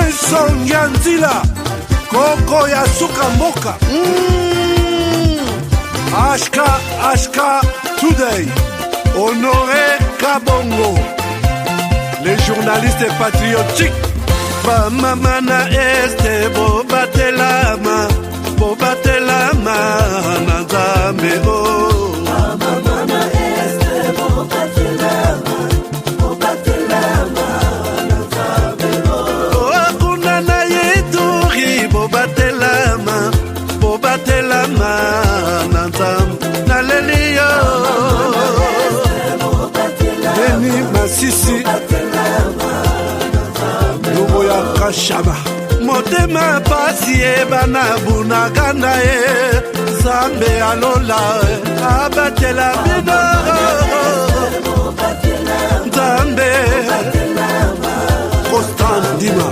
Nelson Yanzila Koko ya suka mboka HK Today Honoré Kabongo les journalistes patriotiques Bamamana este bobatelama Nanzambe oh Bamamana este bobatelama Nanzambe oh Akuna na yeturi bobatelama Nanzambe Nalelio Deni Masisi Lubo ya Kashaba Motema pasi ebana bunagana Zambe alola abatela bino Zambe Constant Dima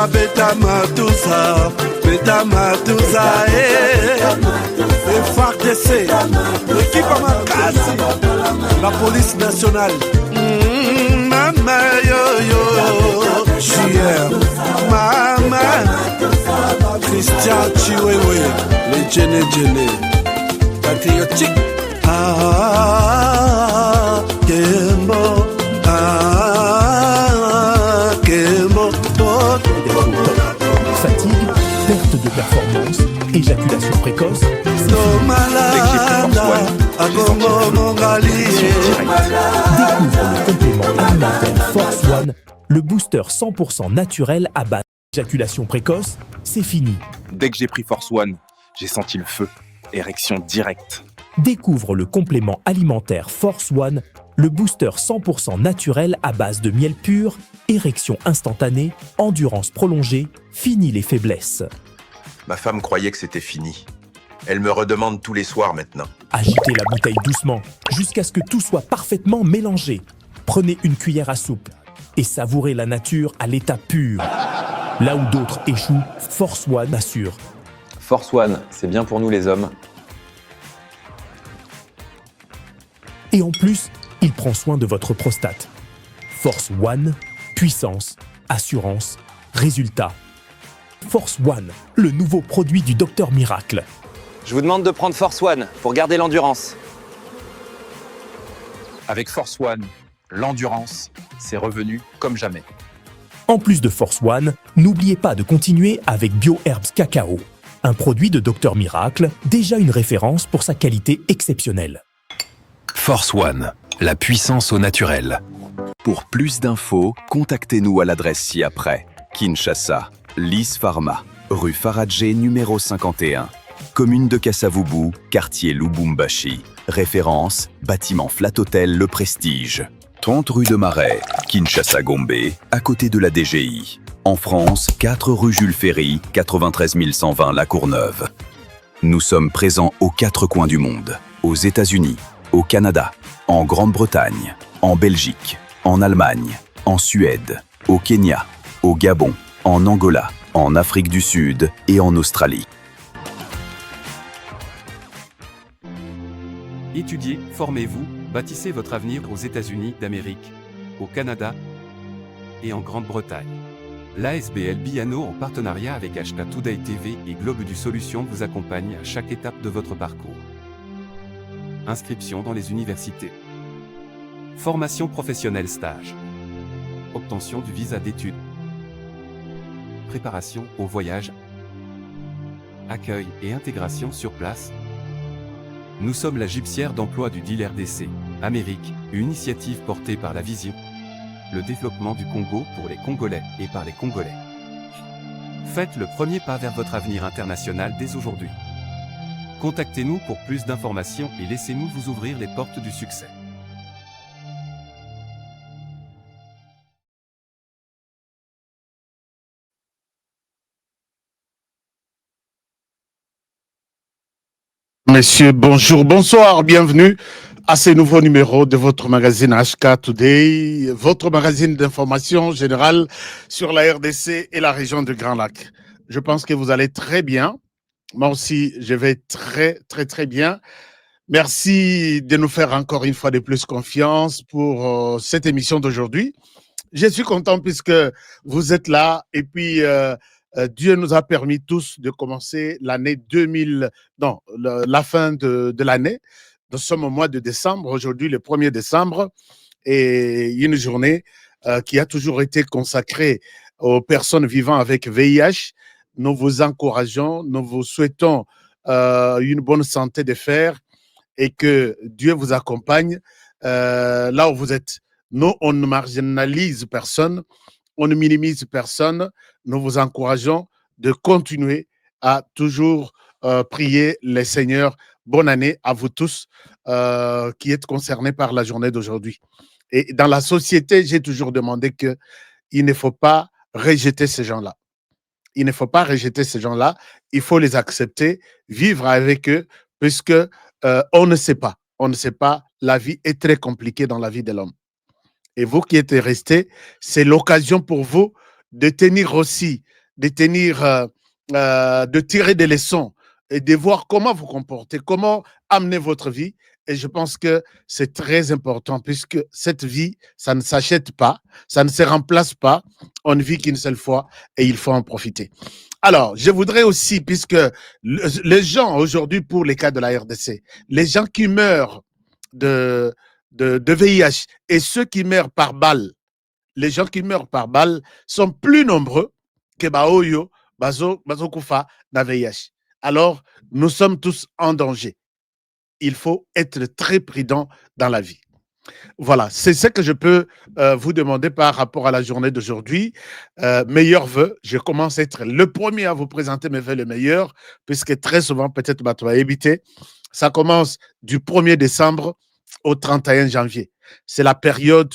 Beta Matusa FARDC l'équipe à Makasi la police nationale Mama yo JR Mama Christian Chiwewe les Djene patriotique Kembo Fatigue, perte de performance, éjaculation précoce. Découvre le complément alimentaire Force One, le booster 100% naturel à base d'éjaculation précoce, c'est fini. Dès que j'ai pris Force One, j'ai senti le feu, érection directe. Découvre le complément alimentaire Force One, le booster 100% naturel à base de miel pur, érection instantanée, endurance prolongée, fini les faiblesses. Ma femme croyait que c'était fini. Elle me redemande tous les soirs maintenant. Agitez la bouteille doucement, jusqu'à ce que tout soit parfaitement mélangé. Prenez une cuillère à soupe et savourez la nature à l'état pur. Là où d'autres échouent, Force One assure. Force One, c'est bien pour nous les hommes. Et en plus, il prend soin de votre prostate. Force One, puissance, assurance, résultat. Force One, le nouveau produit du Docteur Miracle. Je vous demande de prendre Force One pour garder l'endurance. Avec Force One, l'endurance, c'est revenu comme jamais. En plus de Force One, n'oubliez pas de continuer avec BioHerbs Cacao, un produit de Docteur Miracle, déjà une référence pour sa qualité exceptionnelle. Force One, la puissance au naturel. Pour plus d'infos, contactez-nous à l'adresse ci-après. Kinshasa, Lys Pharma, rue Faradjé numéro 51. Commune de Kassavubu, quartier Lubumbashi. Référence, bâtiment Flat Hotel Le Prestige. 30 rue de Marais, Kinshasa Gombe, à côté de la DGI. En France, 4 rue Jules Ferry, 93 120 La Courneuve. Nous sommes présents aux 4 coins du monde. Aux États-Unis, au Canada, en Grande-Bretagne, en Belgique, en Allemagne, en Suède, au Kenya, au Gabon, en Angola, en Afrique du Sud et en Australie. Étudiez, formez-vous, bâtissez votre avenir aux États-Unis d'Amérique, au Canada et en Grande-Bretagne. L'ASBL Biano en partenariat avec HK Today TV et Globe du Solution vous accompagne à chaque étape de votre parcours. Inscription dans les universités. Formation professionnelle stage. Obtention du visa d'études. Préparation au voyage. Accueil et intégration sur place. Nous sommes la gypsière d'emploi du deal RDC, Amérique, une initiative portée par la vision, le développement du Congo pour les Congolais et par les Congolais. Faites le premier pas vers votre avenir international dès aujourd'hui. Contactez-nous pour plus d'informations et laissez-nous vous ouvrir les portes du succès. Messieurs, bonjour, bonsoir, bienvenue à ce nouveau numéro de votre magazine HK Today, votre magazine d'information générale sur la RDC et la région du Grand Lac. Je pense que vous allez très bien. Moi aussi, je vais très bien. Merci de nous faire encore une fois de plus confiance pour cette émission d'aujourd'hui. Je suis content puisque vous êtes là et puis Dieu nous a permis tous de commencer l'année 2000, non, la fin de l'année. Nous sommes au mois de décembre, aujourd'hui le 1er décembre, et une journée qui a toujours été consacrée aux personnes vivant avec VIH. Nous vous encourageons, nous vous souhaitons une bonne santé de fer et que Dieu vous accompagne là où vous êtes. Nous, on ne marginalise personne, on ne minimise personne. Nous vous encourageons de continuer à toujours prier les Seigneurs. Bonne année à vous tous qui êtes concernés par la journée d'aujourd'hui. Et dans la société, j'ai toujours demandé qu'il ne faut pas rejeter ces gens-là. Il ne faut pas rejeter ces gens-là. Il faut les accepter, vivre avec eux, puisque on ne sait pas. On ne sait pas. La vie est très compliquée dans la vie de l'homme. Et vous qui êtes restés, c'est l'occasion pour vous de tenir aussi, de tirer des leçons et de voir comment vous comportez, comment amener votre vie. Et je pense que c'est très important puisque cette vie, ça ne s'achète pas, ça ne se remplace pas. On ne vit qu'une seule fois et il faut en profiter. Alors, je voudrais aussi, puisque les gens aujourd'hui, pour les cas de la RDC, les gens qui meurent de VIH et ceux qui meurent par balle, les gens qui meurent par balle sont plus nombreux que Baoyo, Bazo Kufa, na VIH. Alors, nous sommes tous en danger. Il faut être très prudent dans la vie. Voilà, c'est ce que je peux vous demander par rapport à la journée d'aujourd'hui. Meilleurs vœux, je commence à être le premier à vous présenter mes vœux les meilleurs, puisque très souvent, peut-être, tu vas éviter. Ça commence du 1er décembre au 31 janvier. C'est la période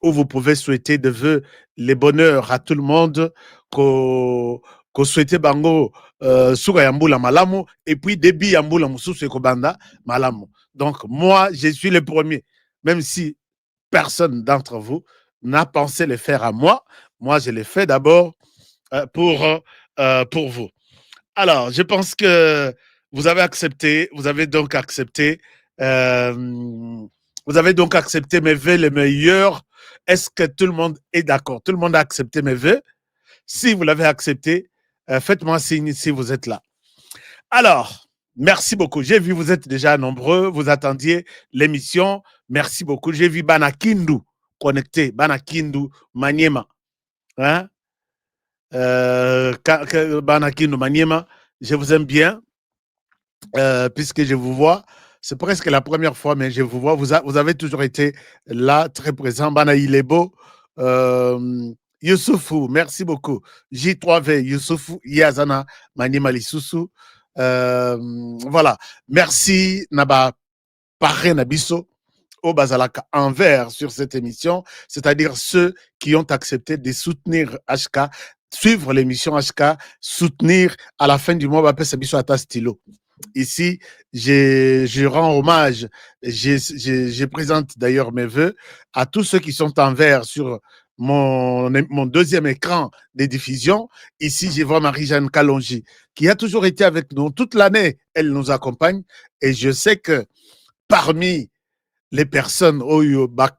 où vous pouvez souhaiter de vœux les bonheurs à tout le monde, qu'on souhaite bango suga yambula malamu, et puis début yambula mususu ekobanda malamu. Donc, moi, je suis le premier. Même si personne d'entre vous n'a pensé le faire à moi, moi, je l'ai fait d'abord pour vous. Alors, je pense que vous avez accepté, vous avez donc accepté mes vœux les meilleurs. Est-ce que tout le monde est d'accord? Tout le monde a accepté mes vœux? Si vous l'avez accepté, faites-moi signe si vous êtes là. Alors, merci beaucoup. J'ai vu, vous êtes déjà nombreux, vous attendiez l'émission. Merci beaucoup. J'ai vu Banakindu connecté, Banakindu Maniema. Hein? Banakindu Maniema, je vous aime bien, puisque je vous vois. C'est presque la première fois, mais je vous vois. Vous avez toujours été là, très présent. Bana Ilebo, Youssoufou, merci beaucoup. J3V, Youssoufou, Yazana, Maniema Lissousou. Voilà. Merci, Naba Paré Nabiso, au Bazalaka envers sur cette émission, c'est-à-dire ceux qui ont accepté de soutenir HK, suivre l'émission HK, soutenir à la fin du mois, Bapé Sabiso Ata Stylo. Ici, je rends hommage, je présente d'ailleurs mes vœux à tous ceux qui sont en vert sur mon deuxième écran de diffusion. Ici, je vois Marie-Jeanne Kalonji, qui a toujours été avec nous toute l'année. Elle nous accompagne et je sais que parmi les personnes, RDC,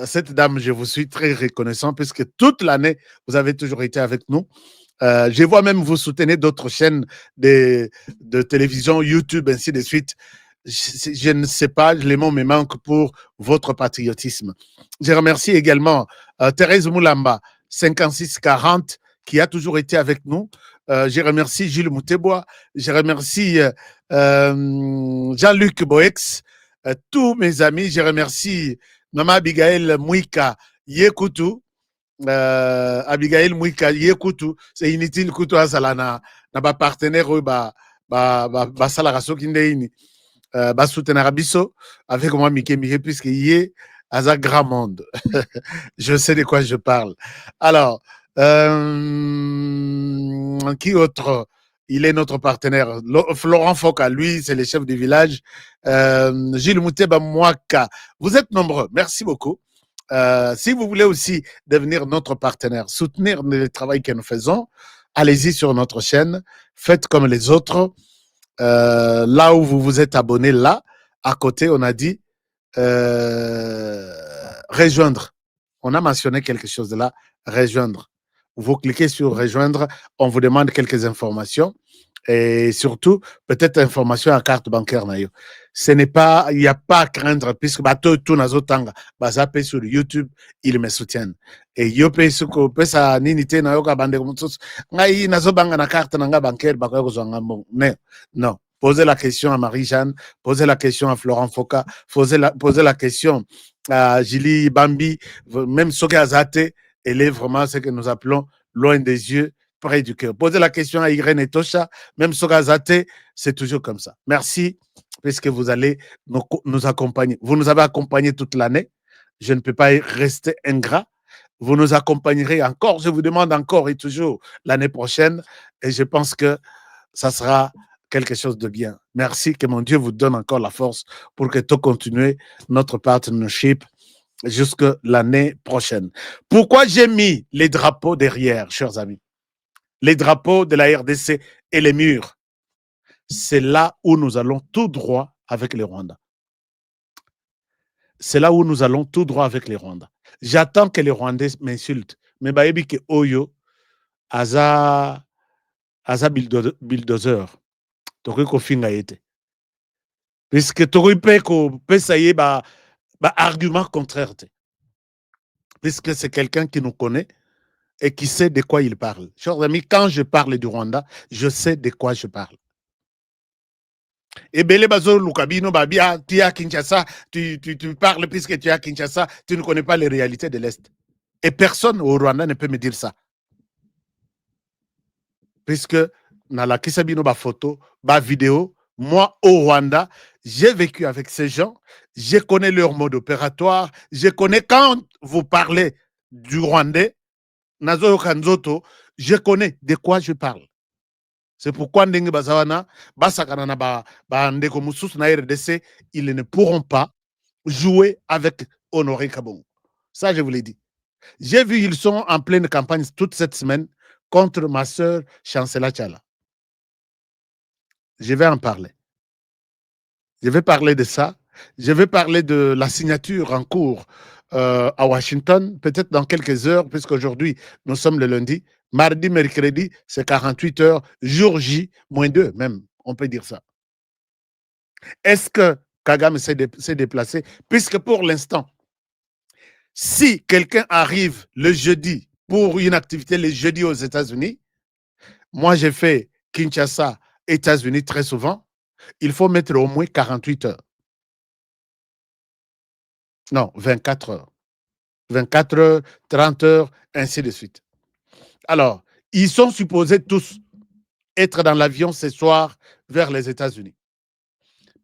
cette dame, je vous suis très reconnaissant puisque toute l'année, vous avez toujours été avec nous. Je vois même vous soutenez d'autres chaînes de télévision, YouTube, ainsi de suite. Je ne sais pas, les mots me manquent pour votre patriotisme. Je remercie également Thérèse Moulamba, 5640, qui a toujours été avec nous. Je remercie Gilles Moutebois. Je remercie Jean-Luc Boex, tous mes amis. Je remercie Maman Abigail Mouika Yekutu. Abigail Mouika Yekutu, c'est inutile Kutu Azalana, na ba partenaire ba salaraso kindeini, ba soutenir Abisso avec moi Mickey puisque yé Aza grand monde. Je sais de quoi je parle. Alors, qui autre? Il est notre partenaire. Florent Foka, lui, c'est le chef du village. Gilles Mouteba Mouaka. Vous êtes nombreux. Merci beaucoup. Si vous voulez aussi devenir notre partenaire, soutenir le travail que nous faisons, allez-y sur notre chaîne, faites comme les autres. Là où vous vous êtes abonné, là, à côté, on a dit rejoindre. On a mentionné quelque chose de là, rejoindre. Vous cliquez sur rejoindre, on vous demande quelques informations et surtout, peut-être information à carte bancaire. Ce n'est pas, il n'y a pas à craindre puisque tout nazotanga, bazapé sur YouTube, ils me soutiennent. Et yope suko pesa nini te na yoka bande kumutsus, ngai nazobanga na carte nanga bancaire bakoyo zonga mbong. Non. Posez la question à Marie-Jeanne, posez la question à Florent Foka, posez la question à Julie Bambi, même Soke Azate, elle est vraiment ce que nous appelons loin des yeux, près du cœur. Posez la question à Irène et Tosha, même Soke Azate, c'est toujours comme ça. Merci, puisque vous allez nous accompagner. Vous nous avez accompagnés toute l'année. Je ne peux pas rester ingrat. Vous nous accompagnerez encore, je vous demande encore et toujours l'année prochaine. Et je pense que ça sera quelque chose de bien. Merci, que mon Dieu vous donne encore la force pour que tout continue notre partnership jusque l'année prochaine. Pourquoi j'ai mis les drapeaux derrière, chers amis? Les drapeaux de la RDC et les murs. C'est là où nous allons tout droit avec les Rwandais. C'est là où nous allons tout droit avec les Rwandais. J'attends que les Rwandais m'insultent. Mais baebi ke oyo aza bulldozer. Tokoki kofinga ete. Puisque tokoki pe kopesa ye ba argument contraire te. Puisque c'est quelqu'un qui nous connaît et qui sait de quoi il parle. Chers amis, quand je parle du Rwanda, je sais de quoi je parle. Et Bele Bazo Lukabino Babia, tu es à Kinshasa, tu parles puisque tu es à Kinshasa, tu ne connais pas les réalités de l'Est. Et personne au Rwanda ne peut me dire ça. Puisque dans la Kisabino ba photo, ba vidéo, moi au Rwanda, j'ai vécu avec ces gens, je connais leur mode opératoire, je connais quand vous parlez du Rwandais, Nazo Kanzoto, je connais de quoi je parle. C'est pourquoi Ndenge Bazawana, Basakanana Ndeko Moussous na RDC, ils ne pourront pas jouer avec Honoré Kabongo. Ça, je vous l'ai dit. J'ai vu, ils sont en pleine campagne toute cette semaine contre ma sœur Chancela Tchala. Je vais en parler. Je vais parler de ça. Je vais parler de la signature en cours à Washington, peut-être dans quelques heures, puisqu'aujourd'hui, nous sommes le lundi. Mardi, mercredi, c'est 48 heures. Jour J, -2 même, on peut dire ça. Est-ce que Kagame s'est déplacé? Puisque pour l'instant, si quelqu'un arrive le jeudi pour une activité le jeudi aux États-Unis, moi j'ai fait Kinshasa, États-Unis très souvent, il faut mettre au moins 48 heures. Non, 24 heures. 24 heures, 30 heures, ainsi de suite. Alors, ils sont supposés tous être dans l'avion ce soir vers les États-Unis.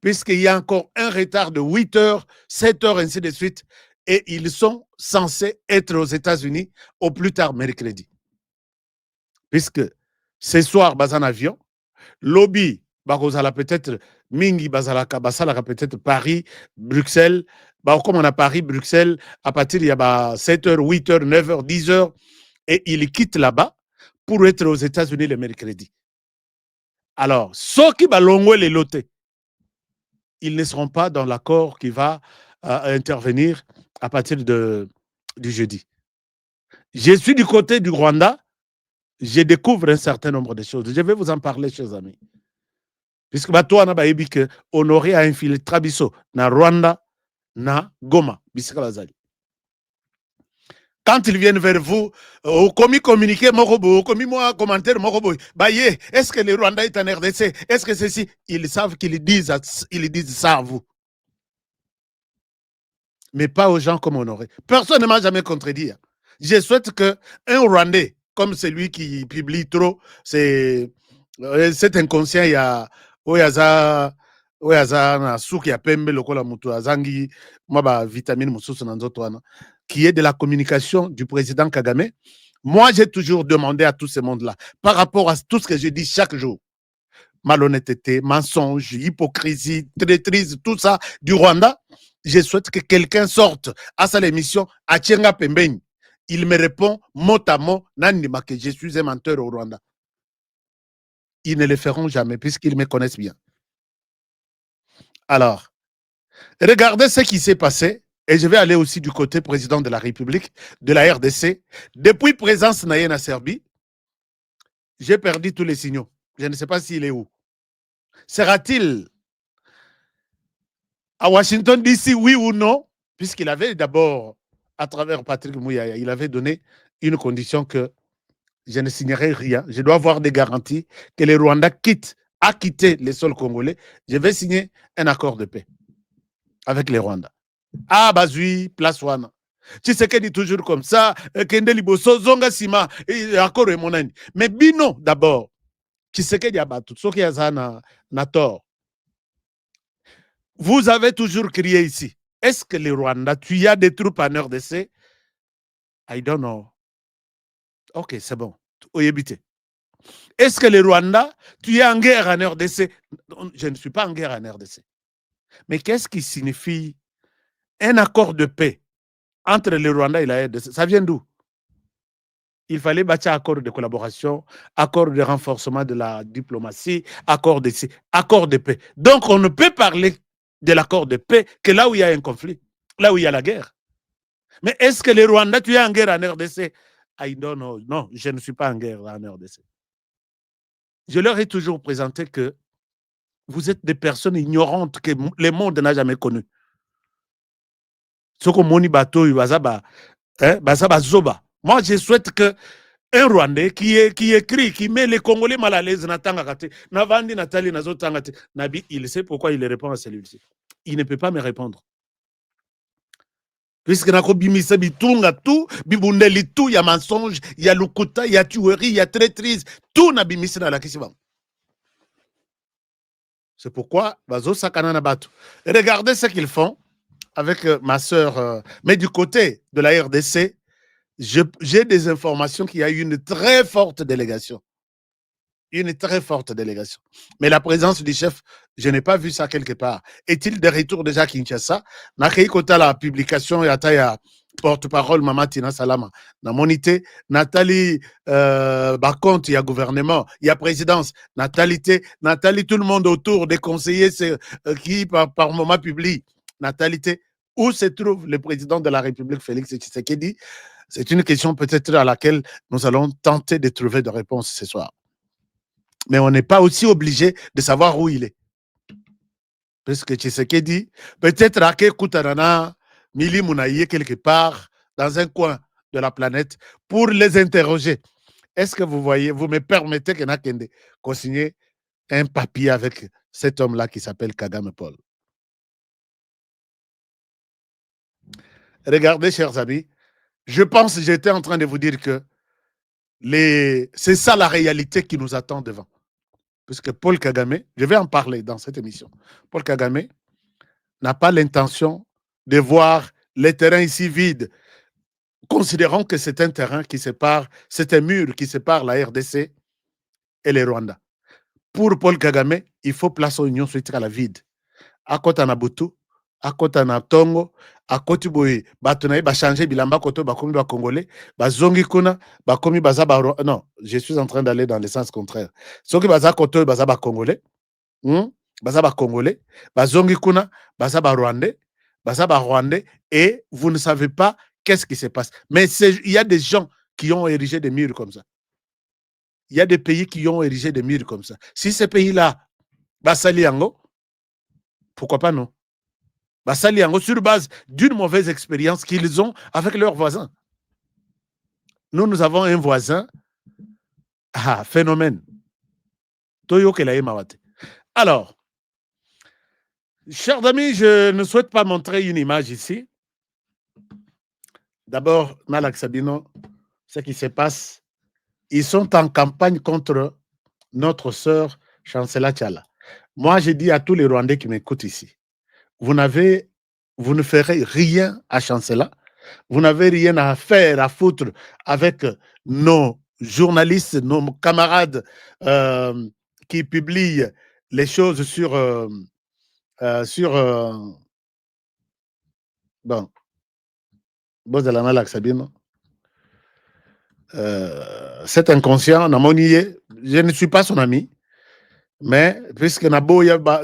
Puisqu'il y a encore un retard de 8 heures, 7 heures, ainsi de suite, et ils sont censés être aux États-Unis au plus tard mercredi. Puisque ce soir, bas en avion, lobby, bazala peut-être Mingi, bazalaka, basalaka peut-être Paris, Bruxelles, comme on a Paris, Bruxelles, à partir il y a 7 heures, 8 heures, 9 heures, 10 heures, et ils quittent là-bas pour être aux États-Unis le mercredi. Alors, ceux qui balongent les lotés, ils ne seront pas dans l'accord qui va intervenir à partir du jeudi. Je suis du côté du Rwanda, je découvre un certain nombre de choses. Je vais vous en parler, chers amis. Puisque toi, on a dit que Honoré a infiltré Bisso na Rwanda, na Goma, Bisikabazali. Quand ils viennent vers vous, au commis communiqué, au commis moi commentaire, est-ce que le Rwanda est en RDC? Est-ce que ceci? Ils savent qu'ils disent ça à vous. Mais pas aux gens comme Honoré. Personne ne m'a jamais contredit. Je souhaite qu'un Rwandais, comme celui qui publie trop, cet inconscient, il y a na suki ya pembe lokola mutu azangi maba vitamine mususu na nzoto wana, qui est de la communication du président Kagame. Moi, j'ai toujours demandé à tout ce monde-là, par rapport à tout ce que je dis chaque jour, malhonnêteté, mensonge, hypocrisie, traîtrise, tout ça du Rwanda, je souhaite que quelqu'un sorte à sa émission à Tchenga Pembeni. Il me répond mot à mot, Nandima, que je suis un menteur au Rwanda. Ils ne le feront jamais puisqu'ils me connaissent bien. Alors, Regardez ce qui s'est passé. Et je vais aller aussi du côté président de la République, de la RDC. Depuis présence naïe en Serbie, j'ai perdu tous les signaux. Je ne sais pas s'il est où. Sera-t-il à Washington DC, oui ou non? Puisqu'il avait d'abord, à travers Patrick Mouyaya, il avait donné une condition que je ne signerai rien. Je dois avoir des garanties que le Rwanda a quitté les sols congolais. Je vais signer un accord de paix avec les Rwandais. Ah, Bazui, place one. Tu sais qu'elle dit toujours comme ça, Kende Liboso, Zonga Sima, accord et mon ami. Mais Bino, d'abord, tu sais qu'il y a battu, ce qu'il y a na tort. Vous avez toujours crié ici. Est-ce que les Rwandais, tu as des troupes en RDC? I don't know. Ok, c'est bon. Est-ce que les Rwandais, tu es en guerre en RDC? Je ne suis pas en guerre en RDC. Mais qu'est-ce qui signifie un accord de paix entre les Rwandais et la RDC? Ça vient d'où? Il fallait bâtir un accord de collaboration, accord de renforcement de la diplomatie, accord de paix. Donc, on ne peut parler de l'accord de paix que là où il y a un conflit, là où il y a la guerre. Mais est-ce que les Rwandais, tu es en guerre en RDC? I don't know. Non, je ne suis pas en guerre en RDC. Je leur ai toujours présenté que vous êtes des personnes ignorantes que le monde n'a jamais connues. Moi, je souhaite que un Rwandais qui écrit, qui met les Congolais mal à l'aise, il sait pourquoi il répond à celui-ci. Il ne peut pas me répondre. Puisque nakobimisa bitunga tout, bibundeli tout, il y a mensonge, il y a lukuta, il y a tuerie, il y a traîtrise, tout na bimisa na la kisiba. C'est pourquoi bazo sakana na batu. Regardez ce qu'ils font avec ma sœur. Mais du côté de la RDC, j'ai des informations qu'il y a eu une très forte délégation. Une très forte délégation. Mais la présence du chef, je n'ai pas vu ça quelque part. Est-il de retour déjà à Kinshasa? Nakei kota la publication ya porte-parole Mama Tina Salama. Na monité, Nathalie Baconte, il y a gouvernement, il y a présidence, Nathalie, tout le monde autour des conseillers qui par moment publient. Nathalie, où se trouve le président de la République, Félix Tshisekedi? C'est une question peut-être à laquelle nous allons tenter de trouver des réponses ce soir. Mais on n'est pas aussi obligé de savoir où il est. Parce que Tshisekedi, peut-être à Kutarana, Mili Mounaïe, quelque part, dans un coin de la planète, pour les interroger. Est-ce que vous voyez, vous me permettez que Nakende consigne un papier avec cet homme-là qui s'appelle Kagame Paul? Regardez, chers amis, je pense que j'étais en train de vous dire que c'est ça la réalité qui nous attend devant. Puisque Paul Kagame, je vais en parler dans cette émission, Paul Kagame n'a pas l'intention de voir les terrains ici vides. Considérons que c'est un terrain qui sépare, c'est un mur qui sépare la RDC et les Rwandais. Pour Paul Kagame, il faut placer l'Union soviétique à la vide. À côté de Butu, à côté de Tongo, à côté de Batunaï, ba changer bilamba koto ba komi ba congolais, ba zongi kuna, ba komi baza ba non, je suis en train d'aller dans le sens contraire. Soki baza koto baza ba congolais, baza ba congolais, ba zongi kuna, baza ba rwandais, et vous ne savez pas qu'est-ce qui se passe. Mais il y a des gens qui ont érigé des murs comme ça. Il y a des pays qui ont érigé des murs comme ça. Si ces pays-là, basali yango, pourquoi pas non? Basali yango sur base d'une mauvaise expérience qu'ils ont avec leurs voisins. Nous avons un voisin, phénomène. Alors, chers amis, je ne souhaite pas montrer une image ici. D'abord, Nalak Sabino, ce qui se passe, ils sont en campagne contre notre sœur Chancela Tchala. Moi, je dis à tous les Rwandais qui m'écoutent ici, vous ne ferez rien à Chancela, vous n'avez rien à faire, à foutre avec nos journalistes, nos camarades qui publient les choses sur bon, cet inconscient, je ne suis pas son ami, Mais puisque Naboya, moi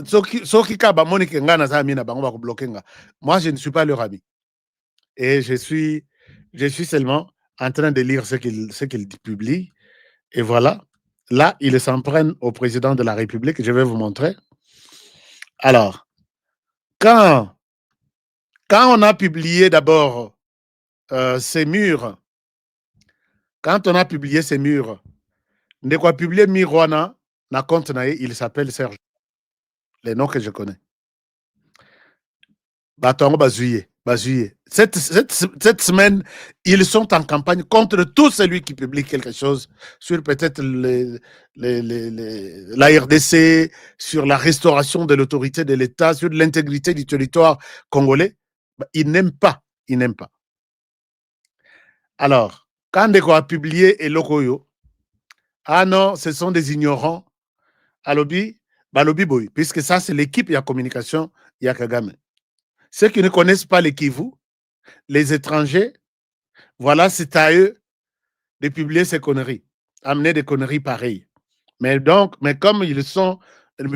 je ne suis pas leur ami. Et je suis seulement en train de lire ce qu'ils publient. Et voilà. Là, ils s'en prennent au président de la République. Je vais vous montrer. Alors, quand on a publié d'abord ces murs, quand on a publié ces murs, on a publié Mirwana, na compte nae, il s'appelle Serge. Les noms que je connais. Batongo Bazuye. Cette semaine, ils sont en campagne contre tout celui qui publie quelque chose sur peut-être la RDC, sur la restauration de l'autorité de l'État, sur l'intégrité du territoire congolais. Ils n'aiment pas. Alors, quand Ndeko a publié Elokoyo, ah non, ce sont des ignorants. Alobi, Balobi Boy, puisque ça, c'est l'équipe, il y a communication, il y a Kagame. Ceux qui ne connaissent pas les Kivu, les étrangers, voilà, c'est à eux de publier ces conneries, amener des conneries pareilles. Mais comme ils sont,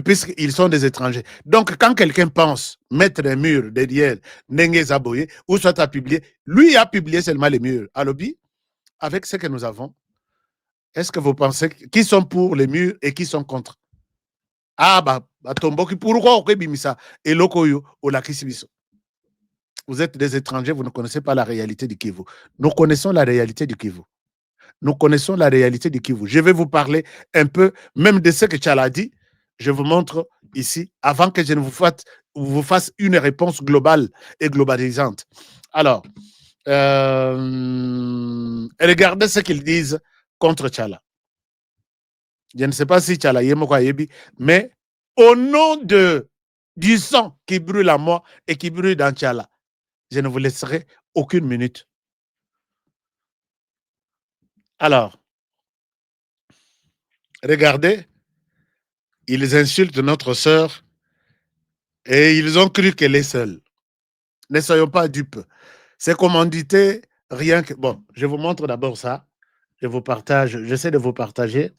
puisqu'ils sont des étrangers. Donc, quand quelqu'un pense mettre un mur derrière Nengue Zaboye, ou soit à publier, lui a publié seulement les murs. À lobby, avec ce que nous avons, est-ce que vous pensez qui sont pour les murs et qui sont contre? Ah, Tomboki, pourquoi on bimisa et Lokoyo ou la Kisibiso? Vous êtes des étrangers, vous ne connaissez pas la réalité du Kivu. Nous connaissons la réalité du Kivu. Nous connaissons la réalité du Kivu. Je vais vous parler un peu, même de ce que Tchala a dit. Je vous montre ici, avant que je ne vous fasse une réponse globale et globalisante. Alors, regardez ce qu'ils disent contre Tchala. Je ne sais pas si Tchala Yebi, mais au nom du sang qui brûle à moi et qui brûle dans Tchala, je ne vous laisserai aucune minute. Alors, regardez, ils insultent notre sœur et ils ont cru qu'elle est seule. Ne soyons pas dupes. C'est commandité, rien que... Bon, je vous montre d'abord ça. J'essaie de vous partager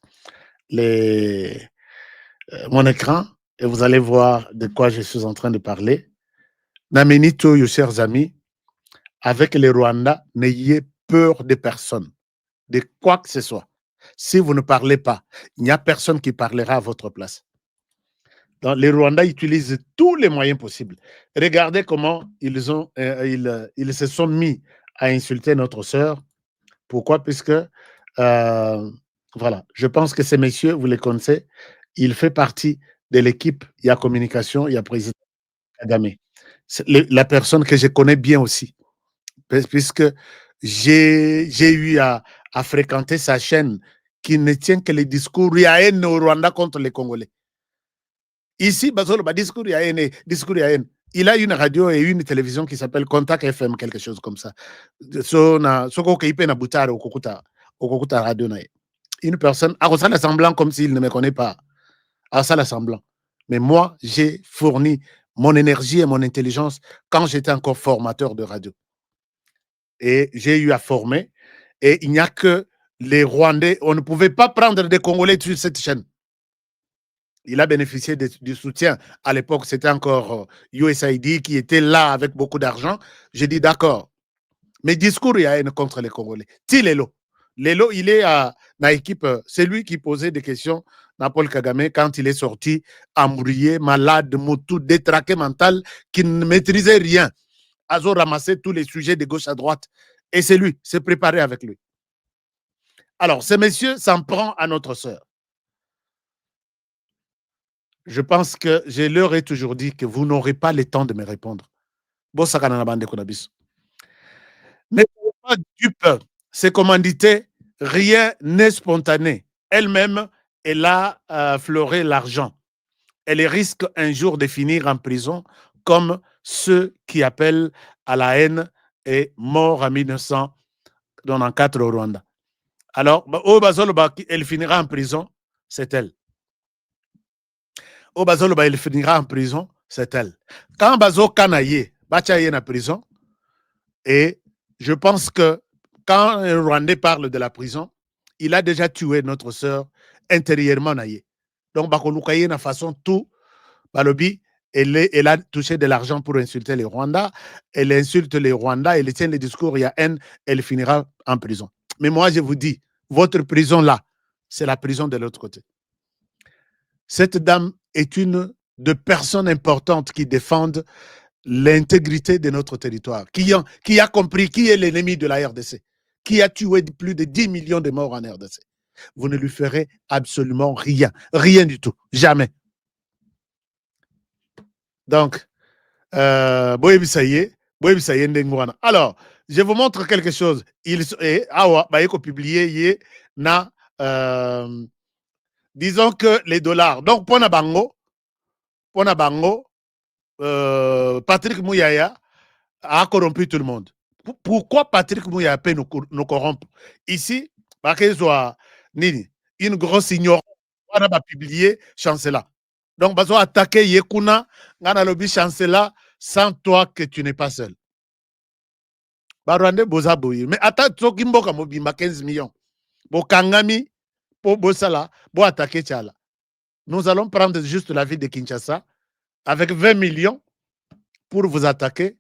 mon écran et vous allez voir de quoi je suis en train de parler. Naminito, chers amis, avec les Rwandais, n'ayez peur de personne, de quoi que ce soit. Si vous ne parlez pas, il n'y a personne qui parlera à votre place. Donc, les Rwandais utilisent tous les moyens possibles. Regardez comment ils se sont mis à insulter notre sœur. Pourquoi? Puisque, voilà, je pense que ces messieurs, vous les connaissez, il fait partie de l'équipe, il y a communication, il y a président Kagame. C'est la personne que je connais bien aussi, puisque j'ai eu à fréquenter sa chaîne qui ne tient que les discours, il y a haine au Rwanda contre les Congolais. Ici, discours, il y a haine. Il a une radio et une télévision qui s'appelle Contact FM, quelque chose comme ça. Une personne, à ça l'assemblant comme s'il ne me connaît pas. À ça l'assemblant. Mais moi, j'ai fourni mon énergie et mon intelligence quand j'étais encore formateur de radio. Et j'ai eu à former. Et il n'y a que les Rwandais. On ne pouvait pas prendre des Congolais sur cette chaîne. Il a bénéficié du soutien. À l'époque, c'était encore USAID qui était là avec beaucoup d'argent. J'ai dit d'accord. Mais discours, il y a une contre les Congolais. Lelo. Lelo, il est à l'équipe. C'est lui qui posait des questions à Paul Kagame quand il est sorti, embrouillé, malade, moutou, détraqué mental, qui ne maîtrisait rien. Azo ramassé tous les sujets de gauche à droite. Et c'est lui, c'est préparé avec lui. Alors, ce monsieur s'en prend à notre sœur. Je pense que je leur ai toujours dit que vous n'aurez pas le temps de me répondre. Ne soyez pas dupe, c'est commandité, rien n'est spontané. Elle-même, elle a fleuré l'argent. Elle risque un jour de finir en prison comme ceux qui appellent à la haine et mort en 1994 au Rwanda. Alors, elle finira en prison, c'est elle. Au Bazoloba, il finira en prison, c'est elle. Quand Bazo Kanaye, Bachaye en prison, et je pense que quand un Rwandais parle de la prison, il a déjà tué notre sœur intérieurement naïe. Donc, Bakolukaye, na façon tout, Balobi, elle a touché de l'argent pour insulter les Rwandais. Elle insulte les Rwandais, elle tient les discours, il y a haine, elle finira en prison. Mais moi, je vous dis, votre prison là, c'est la prison de l'autre côté. Cette dame est une de personnes importantes qui défendent l'intégrité de notre territoire, qui a compris qui est l'ennemi de la RDC, qui a tué plus de 10 millions de morts en RDC. Vous ne lui ferez absolument rien, rien du tout, jamais. Donc, alors, je vous montre quelque chose. Publié disons que les dollars. Donc, pour Nabango, Patrick Mouyaya a corrompu tout le monde. Pourquoi Patrick Mouyaya peut nous corrompre? Ici, une grosse ignorance. On a publié chancela. Donc, on va attaquer Yekuna, ngana lobby chancela, sans toi que tu n'es pas seul. Barwande bozaboui. Mais attends, Tokimboka mobimba 15 millions. Bo Kangami, po Bosala, bo attaquer Tchala. Nous allons prendre juste la ville de Kinshasa avec 20 millions pour vous attaquer.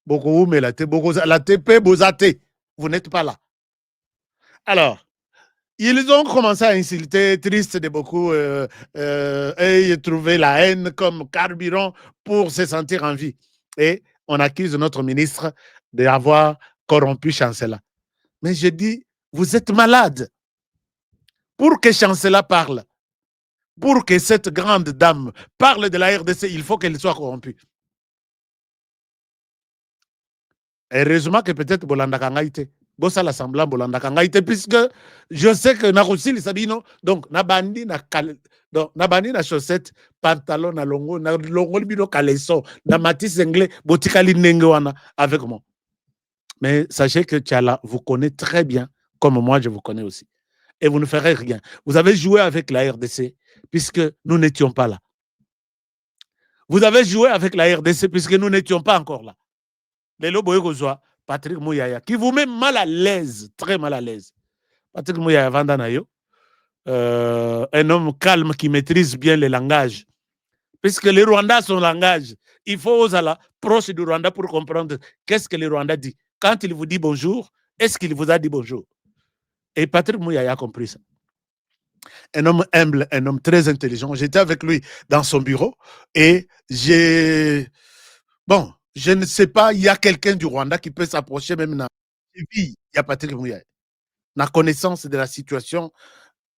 Boko la TP Bozate. Vous n'êtes pas là. Alors, ils ont commencé à insulter, triste de beaucoup, et trouver la haine comme carburant pour se sentir en vie. Et on accuse notre ministre d'avoir corrompu Chancela. Mais je dis, vous êtes malade. Pour que Chancela parle, pour que cette grande dame parle de la RDC, il faut qu'elle soit corrompue. Heureusement que peut-être Bolanda Kangaïte. Bossa l'Assemblée Bolanda Kangaïte, puisque je sais que Narossi Sabino, donc Nabandi na chaussette, pantalon na longo bino caleçon, na matisse anglais, botikali nengewana avec moi. Mais sachez que Tchala vous connaît très bien, comme moi je vous connais aussi. Et vous ne ferez rien. Vous avez joué avec la RDC, puisque nous n'étions pas là. Vous avez joué avec la RDC, puisque nous n'étions pas encore là. Les lobos Patrick Mouyaya, qui vous met mal à l'aise, très mal à l'aise. Patrick Mouyaya Vandanayo, un homme calme qui maîtrise bien le langage. Puisque les Rwandais, son langage, il faut aux proche du Rwanda pour comprendre qu'est-ce que le Rwanda dit. Quand il vous dit bonjour, est-ce qu'il vous a dit bonjour? Et Patrick Mouyaya a compris ça. Un homme humble, un homme très intelligent. J'étais avec lui dans son bureau et je ne sais pas, il y a quelqu'un du Rwanda qui peut s'approcher même dans il y a Patrick Mouyaya. La connaissance de la situation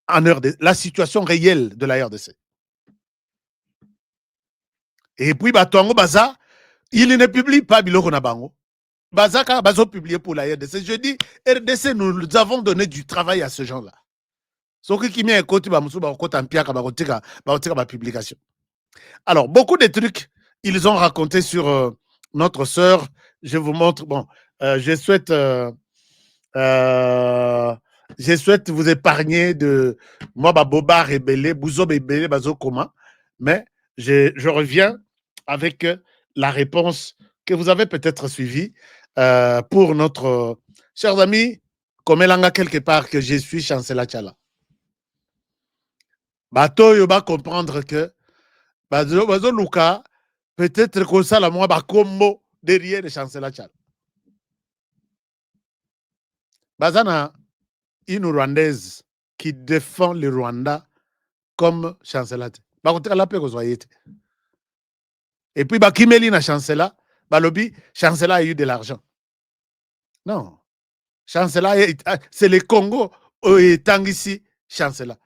la situation réelle de la RDC. Et puis, Batongo Baza, il ne publie pas Biloko Nabango. Bazaka Bazo publié pour la RDC. Je dis, RDC, nous avons donné du travail à ce genre-là. Ce qui met un côté, publication. Alors, beaucoup de trucs, ils ont raconté sur notre sœur. Je vous montre. Bon, je souhaite vous épargner de moi, Boba rébellé, Bouzo rébellé, Bazo Koma. Mais je reviens avec la réponse que vous avez peut-être suivie pour notre chers amis, comme Elanga quelque part que je suis Chancela Tchala. Bato yoba comprendre que Bazo Luka peut-être que ça la moi combo derrière le Chancela Tchala. Bazana une Rwandaise qui défend le Rwanda comme Chancela. Et puis Bakimeli na Chancela, Balobi, Chancela a eu de l'argent. Non. Chancela, c'est le Congo où est ici Chancela.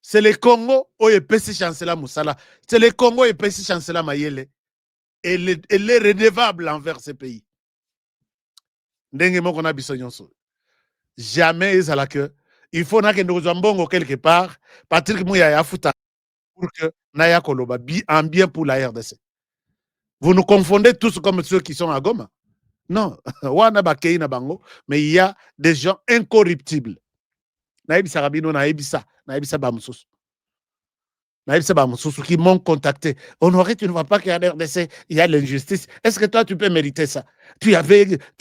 C'est le Congo où est Pessi Chancela Moussala. C'est le Congo où est Pessi Chancela Mayele. Elle est redevable envers ce pays. Jamais il faut que nous ayons quelque part. Patrick Mouyaya Fouta pour que Naya Koloba en bien pour la RDC. Vous nous confondez tous comme ceux qui sont à Goma. Non, mais il y a des gens incorruptibles. Qui m'ont contacté. Honoré, tu ne vois pas qu'il y a l'RDC, il y a l'injustice. Est-ce que toi, tu peux mériter ça? Tu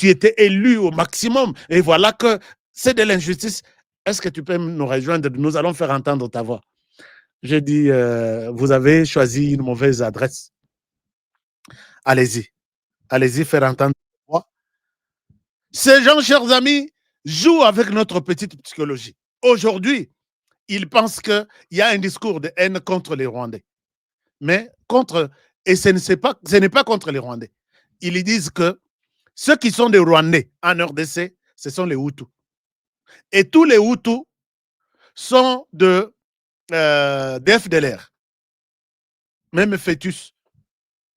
étais élu au maximum et voilà que c'est de l'injustice. Est-ce que tu peux nous rejoindre? Nous allons faire entendre ta voix. J'ai dit, vous avez choisi une mauvaise adresse. Allez-y. Allez-y, faire entendre. Ces gens, chers amis, jouent avec notre petite psychologie. Aujourd'hui, ils pensent qu'il y a un discours de haine contre les Rwandais. Mais contre, et ce n'est pas contre les Rwandais. Ils disent que ceux qui sont des Rwandais en RDC, ce sont les Hutus. Et tous les Hutus sont de FDLR. Même Fœtus.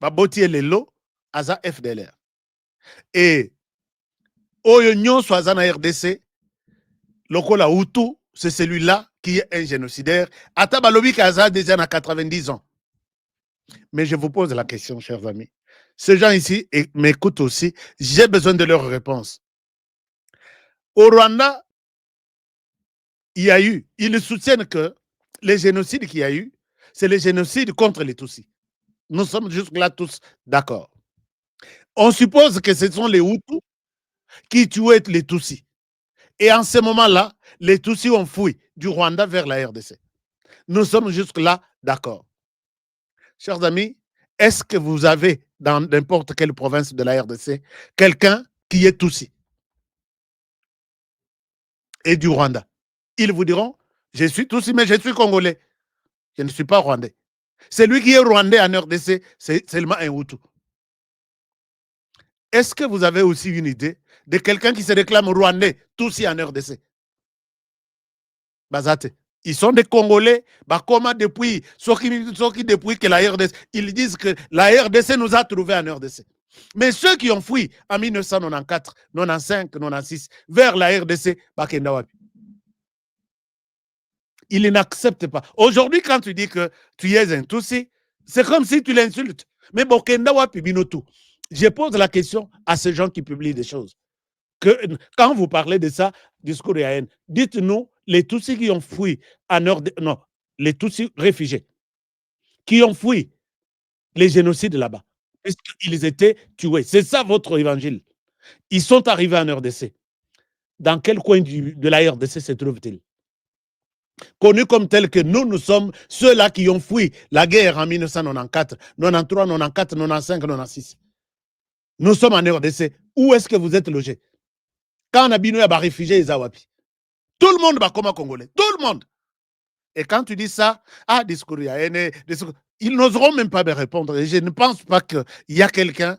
Baboti et Lelo, Aza FDLR. Et Oyo Nyonso Aza na RDC, Lokola Hutu, c'est celui-là qui est un génocidaire. Ata Balobi Kaza déjà à 90 ans. Mais je vous pose la question, chers amis. Ces gens ici m'écoutent aussi. J'ai besoin de leur réponse. Au Rwanda, il y a eu, ils soutiennent que les génocides qu'il y a eu, c'est les génocides contre les Tutsis. Nous sommes jusque-là tous d'accord. On suppose que ce sont les Hutus qui tuaient les Tutsis. Et en ce moment-là, les Tutsis ont fui du Rwanda vers la RDC. Nous sommes jusque-là d'accord. Chers amis, est-ce que vous avez dans n'importe quelle province de la RDC quelqu'un qui est Tutsi et du Rwanda? Ils vous diront, je suis Tutsi, mais je suis Congolais. Je ne suis pas Rwandais. Celui qui est Rwandais en RDC, c'est seulement un Hutu. Est-ce que vous avez aussi une idée de quelqu'un qui se réclame Rwandais, Tutsi en RDC? Bazate. Ils sont des Congolais, bah comment depuis, depuis que la RDC, ils disent que la RDC nous a trouvés en RDC. Mais ceux qui ont fui en 1994, 95, 96 vers la RDC, bah ils n'acceptent pas. Aujourd'hui, quand tu dis que tu es un Tutsi, c'est comme si tu l'insultes. Mais Bokenda Wapi Binotu. Je pose la question à ces gens qui publient des choses. Que, quand vous parlez de ça, discours de haine, dites-nous les Tutsis qui ont fui en non, les Tutsis réfugiés, qui ont fui les génocides là-bas, puisqu'ils étaient tués. C'est ça votre évangile. Ils sont arrivés en RDC. Dans quel coin de la RDC se trouvent-ils? Connus comme tels que nous sommes ceux-là qui ont fui la guerre en 1994, 93, 94, 95, 96. Nous sommes en RDC. Où est-ce que vous êtes logés? Quand on a bino ya réfugiés, ils Awapi. Tout le monde va comme un Congolais. Tout le monde. Et quand tu dis ça, ah, discours, ils n'oseront même pas me répondre. Et je ne pense pas qu'il y a quelqu'un,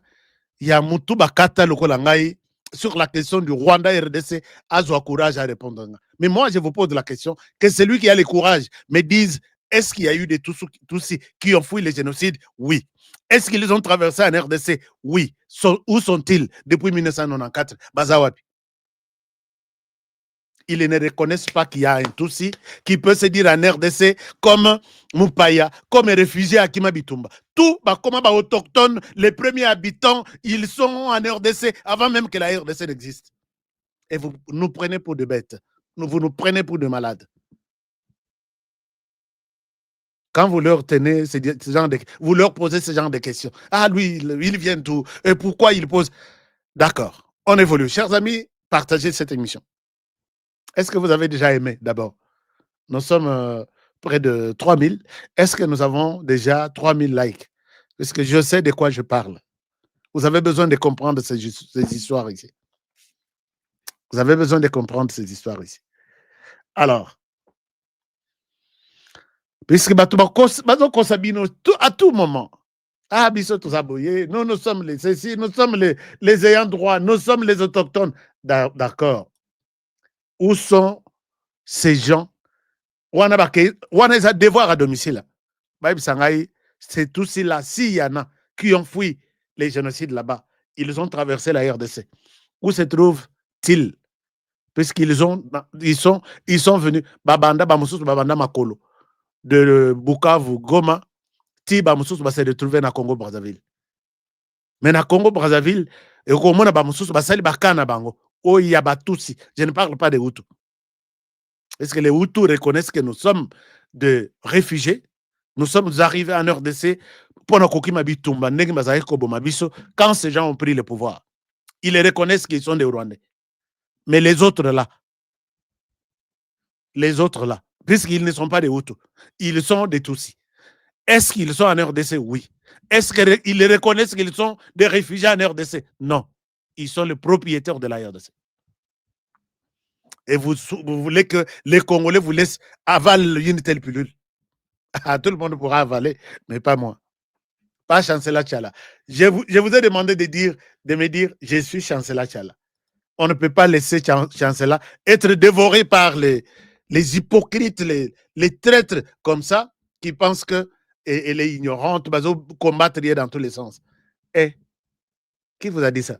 il y a Moutou Bakata Lokolangaï, sur la question du Rwanda RDC, a le courage à répondre. Mais moi, je vous pose la question, que celui qui a le courage me dise, est-ce qu'il y a eu des Tutsis qui ont fui les génocides? Oui. Est-ce qu'ils ont traversé en RDC? Oui. Où sont-ils depuis 1994? Bazawapi. Ils ne reconnaissent pas qu'il y a un Tutsi qui peut se dire en RDC comme Mupaya, comme réfugié à Kimabitumba. Tout, comme autochtones, les premiers habitants, ils sont en RDC avant même que la RDC n'existe. Et vous nous prenez pour des bêtes. Vous nous prenez pour des malades. Quand vous leur tenez vous leur posez ce genre de questions. Ah, lui, il vient d'où? Et pourquoi il pose? D'accord, on évolue. Chers amis, partagez cette émission. Est-ce que vous avez déjà aimé d'abord? Nous sommes près de 3000. Est-ce que nous avons déjà 3000 likes? Parce que je sais de quoi je parle. Vous avez besoin de comprendre ces histoires ici. Vous avez besoin de comprendre ces histoires ici. Alors, puisque à tout moment, ah, nous sommes les ceci, nous sommes les ayants droit, nous sommes les autochtones. D'accord. Où sont ces gens? On a des devoirs à domicile. C'est tout cela. S'il y en a qui ont fui les génocides là-bas, ils ont traversé la RDC. Où se trouvent-ils? Puisqu'ils sont venus, Babanda, Babanda Makolo, de Bukavu, Goma, Tiba Moussous va se retrouver dans Congo-Brazzaville. Mais dans Congo-Brazzaville, et au moins, je ne parle pas des Hutus. Est-ce que les Hutus reconnaissent que nous sommes des réfugiés? Nous sommes arrivés en RDC quand ces gens ont pris le pouvoir. Ils reconnaissent qu'ils sont des Rwandais. Mais les autres là, puisqu'ils ne sont pas des Hutus. Ils sont des Tutsis. Est-ce qu'ils sont en RDC? Oui. Est-ce qu'ils reconnaissent qu'ils sont des réfugiés en RDC? Non. Ils sont les propriétaires de la RDC. Et vous voulez que les Congolais vous laissent avaler une telle pilule? Tout le monde pourra avaler, mais pas moi. Pas Chancela Tchala. Je vous ai demandé de me dire, je suis Chancela Tchala. On ne peut pas laisser Chancela être dévoré par les hypocrites, les traîtres comme ça, qui pensent que elle est ignorante, combattre dans tous les sens. Et qui vous a dit ça?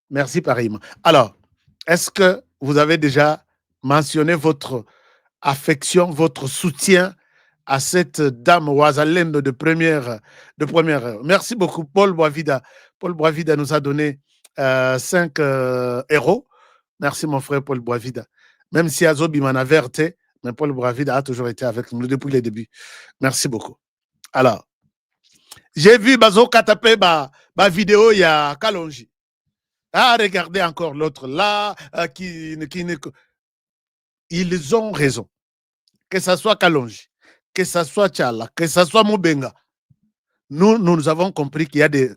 Merci pareillement. Alors, est-ce que vous avez déjà mentionné votre affection, votre soutien à cette dame Ouazalène de première heure? Merci beaucoup, Paul Boisvida. Paul Boisvida nous a donné 5 euros. Merci, mon frère Paul Boisvida. Même si Azobi m'en avait averti, mais Paul Boisvida a toujours été avec nous depuis le début. Merci beaucoup. Alors, j'ai vu Bazo Katapé, ma vidéo, il y a Kalonji. Ah, regardez encore l'autre là, ils ont raison. Que ce soit Kalonji, que ce soit Tchala, que ce soit Moubenga. Nous avons compris qu'il y a des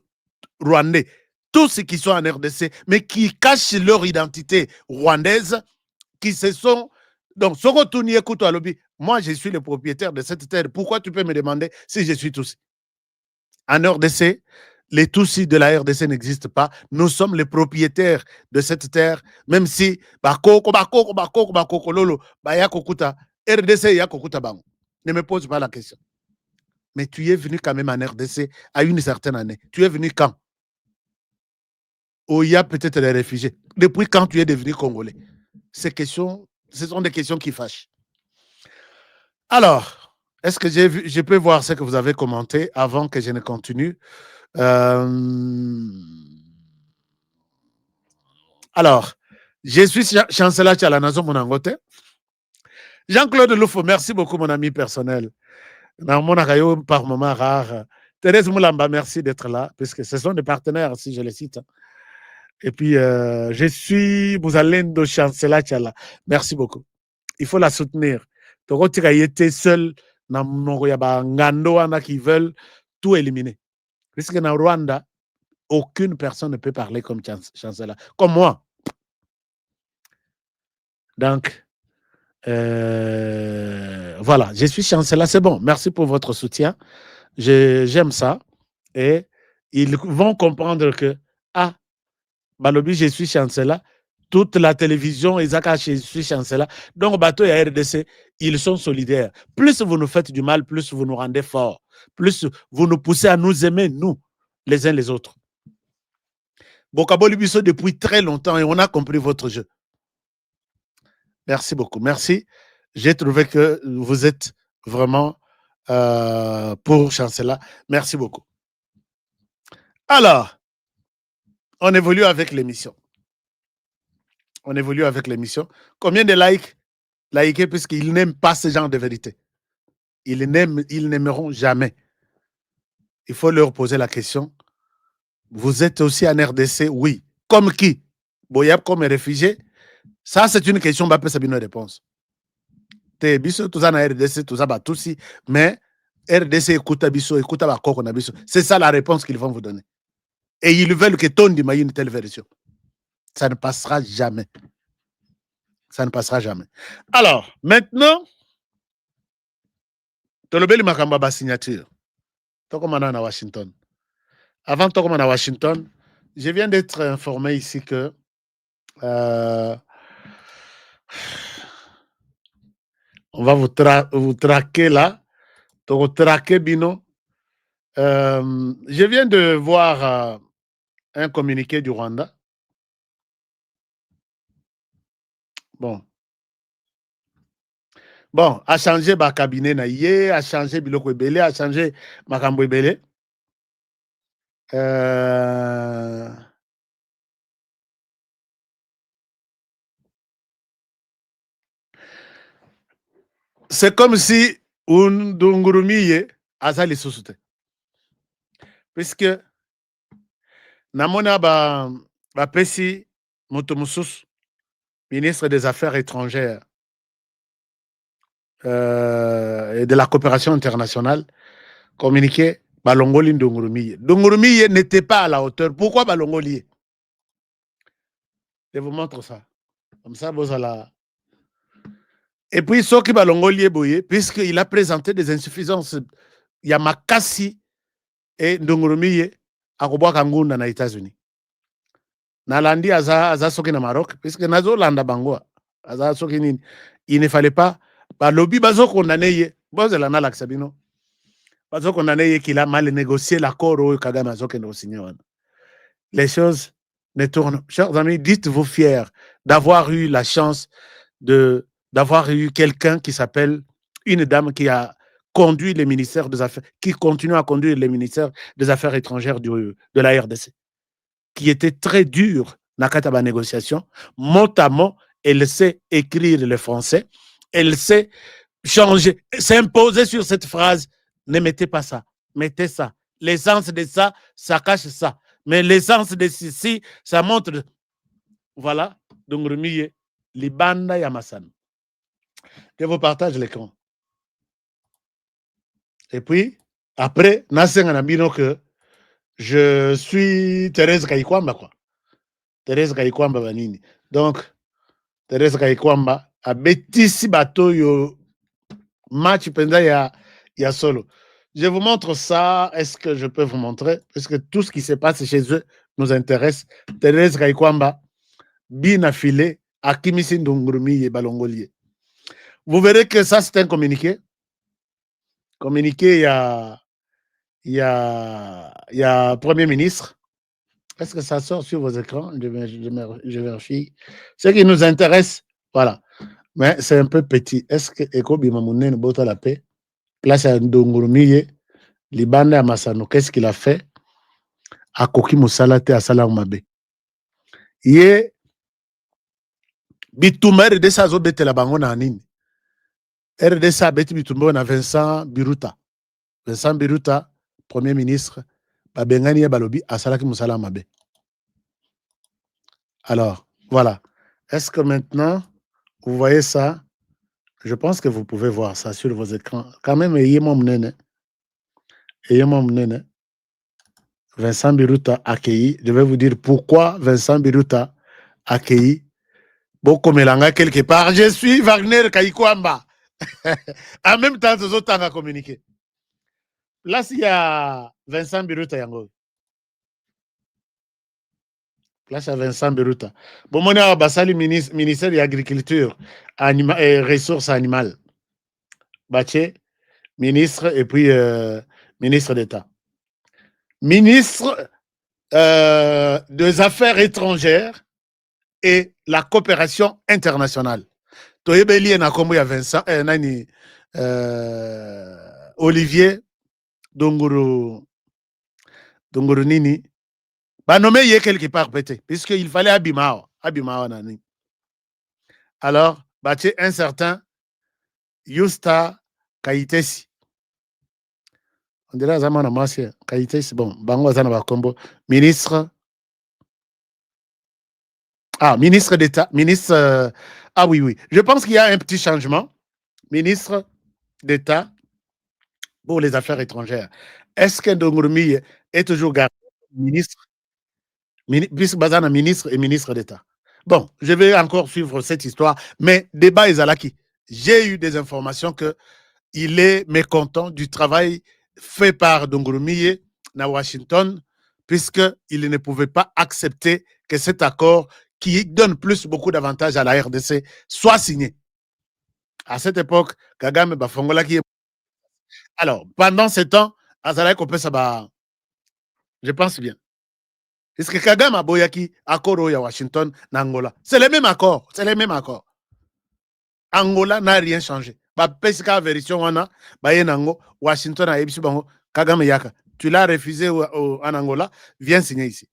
Rwandais, tous ceux qui sont en RDC, mais qui cachent leur identité rwandaise, qui se sont... Donc, moi, je suis le propriétaire de cette terre. Pourquoi tu peux me demander si je suis Tutsi? En RDC, les Tutsis de la RDC n'existent pas. Nous sommes les propriétaires de cette terre, même si RDC ne me pose pas la question. Mais tu es venu quand même en RDC à une certaine année. Tu es venu quand? Où il y a peut-être des réfugiés. Depuis quand tu es devenu Congolais? Ces questions, ce sont des questions qui fâchent. Alors, est-ce que je peux voir ce que vous avez commenté avant que je ne continue? Alors, je suis Chancela Tchalanazo Monangote. Jean-Claude Loufo, merci beaucoup, mon ami personnel. Dans mon arayo, par moment rare. Thérèse Moulamba, merci d'être là, puisque ce sont des partenaires, si je les cite. Et puis, je suis Bouzalendo Chancela Tchala. Merci beaucoup. Il faut la soutenir. Togoti a été seul dans Ngando qui veulent tout éliminer. Puisque dans Rwanda, aucune personne ne peut parler comme Chancela, comme moi. Donc, voilà, je suis Chancela, c'est bon. Merci pour votre soutien. J'aime ça. Et ils vont comprendre que, Balobi, je suis Chancela. Toute la télévision, je suis Chancela. Donc, Bateau et RDC, ils sont solidaires. Plus vous nous faites du mal, plus vous nous rendez forts. Plus vous nous poussez à nous aimer, nous, les uns les autres. Bokaboli Bisso depuis très longtemps et on a compris votre jeu. Merci beaucoup. Merci. J'ai trouvé que vous êtes vraiment pour Chancela. Merci beaucoup. Alors, on évolue avec l'émission. On évolue avec l'émission. Combien de likes? Likez puisqu'ils n'aiment pas ce genre de vérité. Ils n'aimeront jamais. Il faut leur poser la question. Vous êtes aussi en RDC? Oui. Comme qui? Boyab comme réfugié? Ça, c'est une question, bah, c'est une réponse. Te biso, tout ça na RDC, tout ça, bah, tout si, mais RDC écoute biso, écoute ba koko na biso. C'est ça la réponse qu'ils vont vous donner. Et ils veulent que Tondi m'aille une telle version. Ça ne passera jamais. Ça ne passera jamais. Alors, maintenant, Tolobeli Makamba ba signature. Tokomana à Washington. Avant Tokomana à Washington, je viens d'être informé ici que on va vous traquer là. Traquer Bino. Je viens de voir un communiqué du Rwanda. Bon, a changé ma cabinet naïe, a changé Biloko Ebele, a changé Makambo Ebele. C'est comme si un Dungurumiye azali susute. Puisque namona ba pesi Motomusus, ministre des Affaires étrangères, et de la coopération internationale, communiqué Balongoli Ndongorumiye. Ndongorumiye n'était pas à la hauteur. Pourquoi Balongoli? Je vous montre ça. Comme ça, vous allez. Et puis, Soki Balongoli Boye, puisqu'il a présenté des insuffisances, il y a Makassi et Ndongorumiye à Koboa Kangunda na États-Unis. Nalandi aza Soki na Maroc, puisque Nazo Landa Bangoa, aza Soki Nini. Il ne fallait pas. Balobi Bazo condamné, Bozela Nalak Sabino. Bazo condamné qu'il a mal négocié l'accord au Kagame Azoke no signé. Les choses ne tournent. Chers amis, dites-vous fiers d'avoir eu la chance d'avoir eu quelqu'un qui s'appelle une dame qui a conduit les ministères des Affaires, qui continue à conduire les ministères des Affaires étrangères de la RDC, qui était très dur dans la négociation. Mot à mot, elle sait écrire le français, elle sait changer, s'imposer sur cette phrase. Ne mettez pas ça, mettez ça. L'essence de ça, ça cache ça. Mais l'essence de ceci, ça montre. Voilà, donc Rumiye, Libanda Yamasan. Je vous partage l'écran. Et puis, après, Nasenga Nambino que je suis Thérèse Kaikwamba, quoi. Thérèse Kaikwamba Vanini. Donc, Thérèse Kaikwamba a bétisi bateau yo match penda ya solo. Je vous montre ça. Est-ce que je peux vous montrer? Parce que tout ce qui se passe chez eux nous intéresse. Thérèse Kaikwamba, bien affilé, à Kimisi Ndongurumi et Balongolier. Vous verrez que ça, c'est un communiqué. Communiqué, il y a Premier ministre. Est-ce que ça sort sur vos écrans? Je vérifie. Ce qui nous intéresse, voilà. Mais c'est un peu petit. Est-ce que Eko Bimamounen Bota la paix? Place à Ndongorumiye, Libanda Amasano, qu'est-ce qu'il a fait? À Koki Moussalate à Salam Mabe. Yé Bitumba RDC a zobete la bango na nini. RDC a beti Bitumba na Vincent Biruta. Vincent Biruta, Premier ministre, Babengani Balobi à Salaki Moussala Mabe. Alors, voilà. Est-ce que maintenant, vous voyez ça? Je pense que vous pouvez voir ça sur vos écrans. Quand même, ayez mon mnene. Vincent Biruta accueilli. Je vais vous dire pourquoi Vincent Biruta accueilli. Boko Melanga quelque part. Je suis Wagner Kaikwamba. En même temps, ces autres ont communiqué. Là, il y a Vincent Biruta Yango. Là, c'est Vincent Biruta. Bon, on a Bassali, ministère de l'Agriculture et Ressources animales. Baché, ministre, et puis ministre d'État. Ministre des Affaires étrangères et la coopération internationale. Toyebeli na kombo ya Vincent, Olivier Donguru Nini. Bah, nommé y quelque part peut-être, puisqu'il fallait Abimao nani. Alors, bah, un certain Yusta Kaitesi. On dirait Zamana Massia, Kaitesi, bon, Bango Zanaba Kombo, ministre. Ah, ministre d'État, ministre. Ah oui. Je pense qu'il y a un petit changement. Ministre d'État pour les Affaires étrangères. Est-ce que Ndongurumi est toujours gardé ministre? Ministre et ministre d'État. Bon, je vais encore suivre cette histoire, mais débat Ezalaki. J'ai eu des informations qu'il est mécontent du travail fait par Ndongorumiye à Washington, puisqu'il ne pouvait pas accepter que cet accord qui donne beaucoup d'avantages à la RDC soit signé. À cette époque, Kagame Bafongola qui est... Alors, pendant ce temps, Azalaki Kopesa, je pense bien. Est-ce que Kagame a boyaki accord à Washington, Angola? C'est le même accord. Angola n'a rien changé. Pesca version wana, Washington a ebisu bango, Kagame yaka. Tu l'as refusé en Angola, viens signer ici.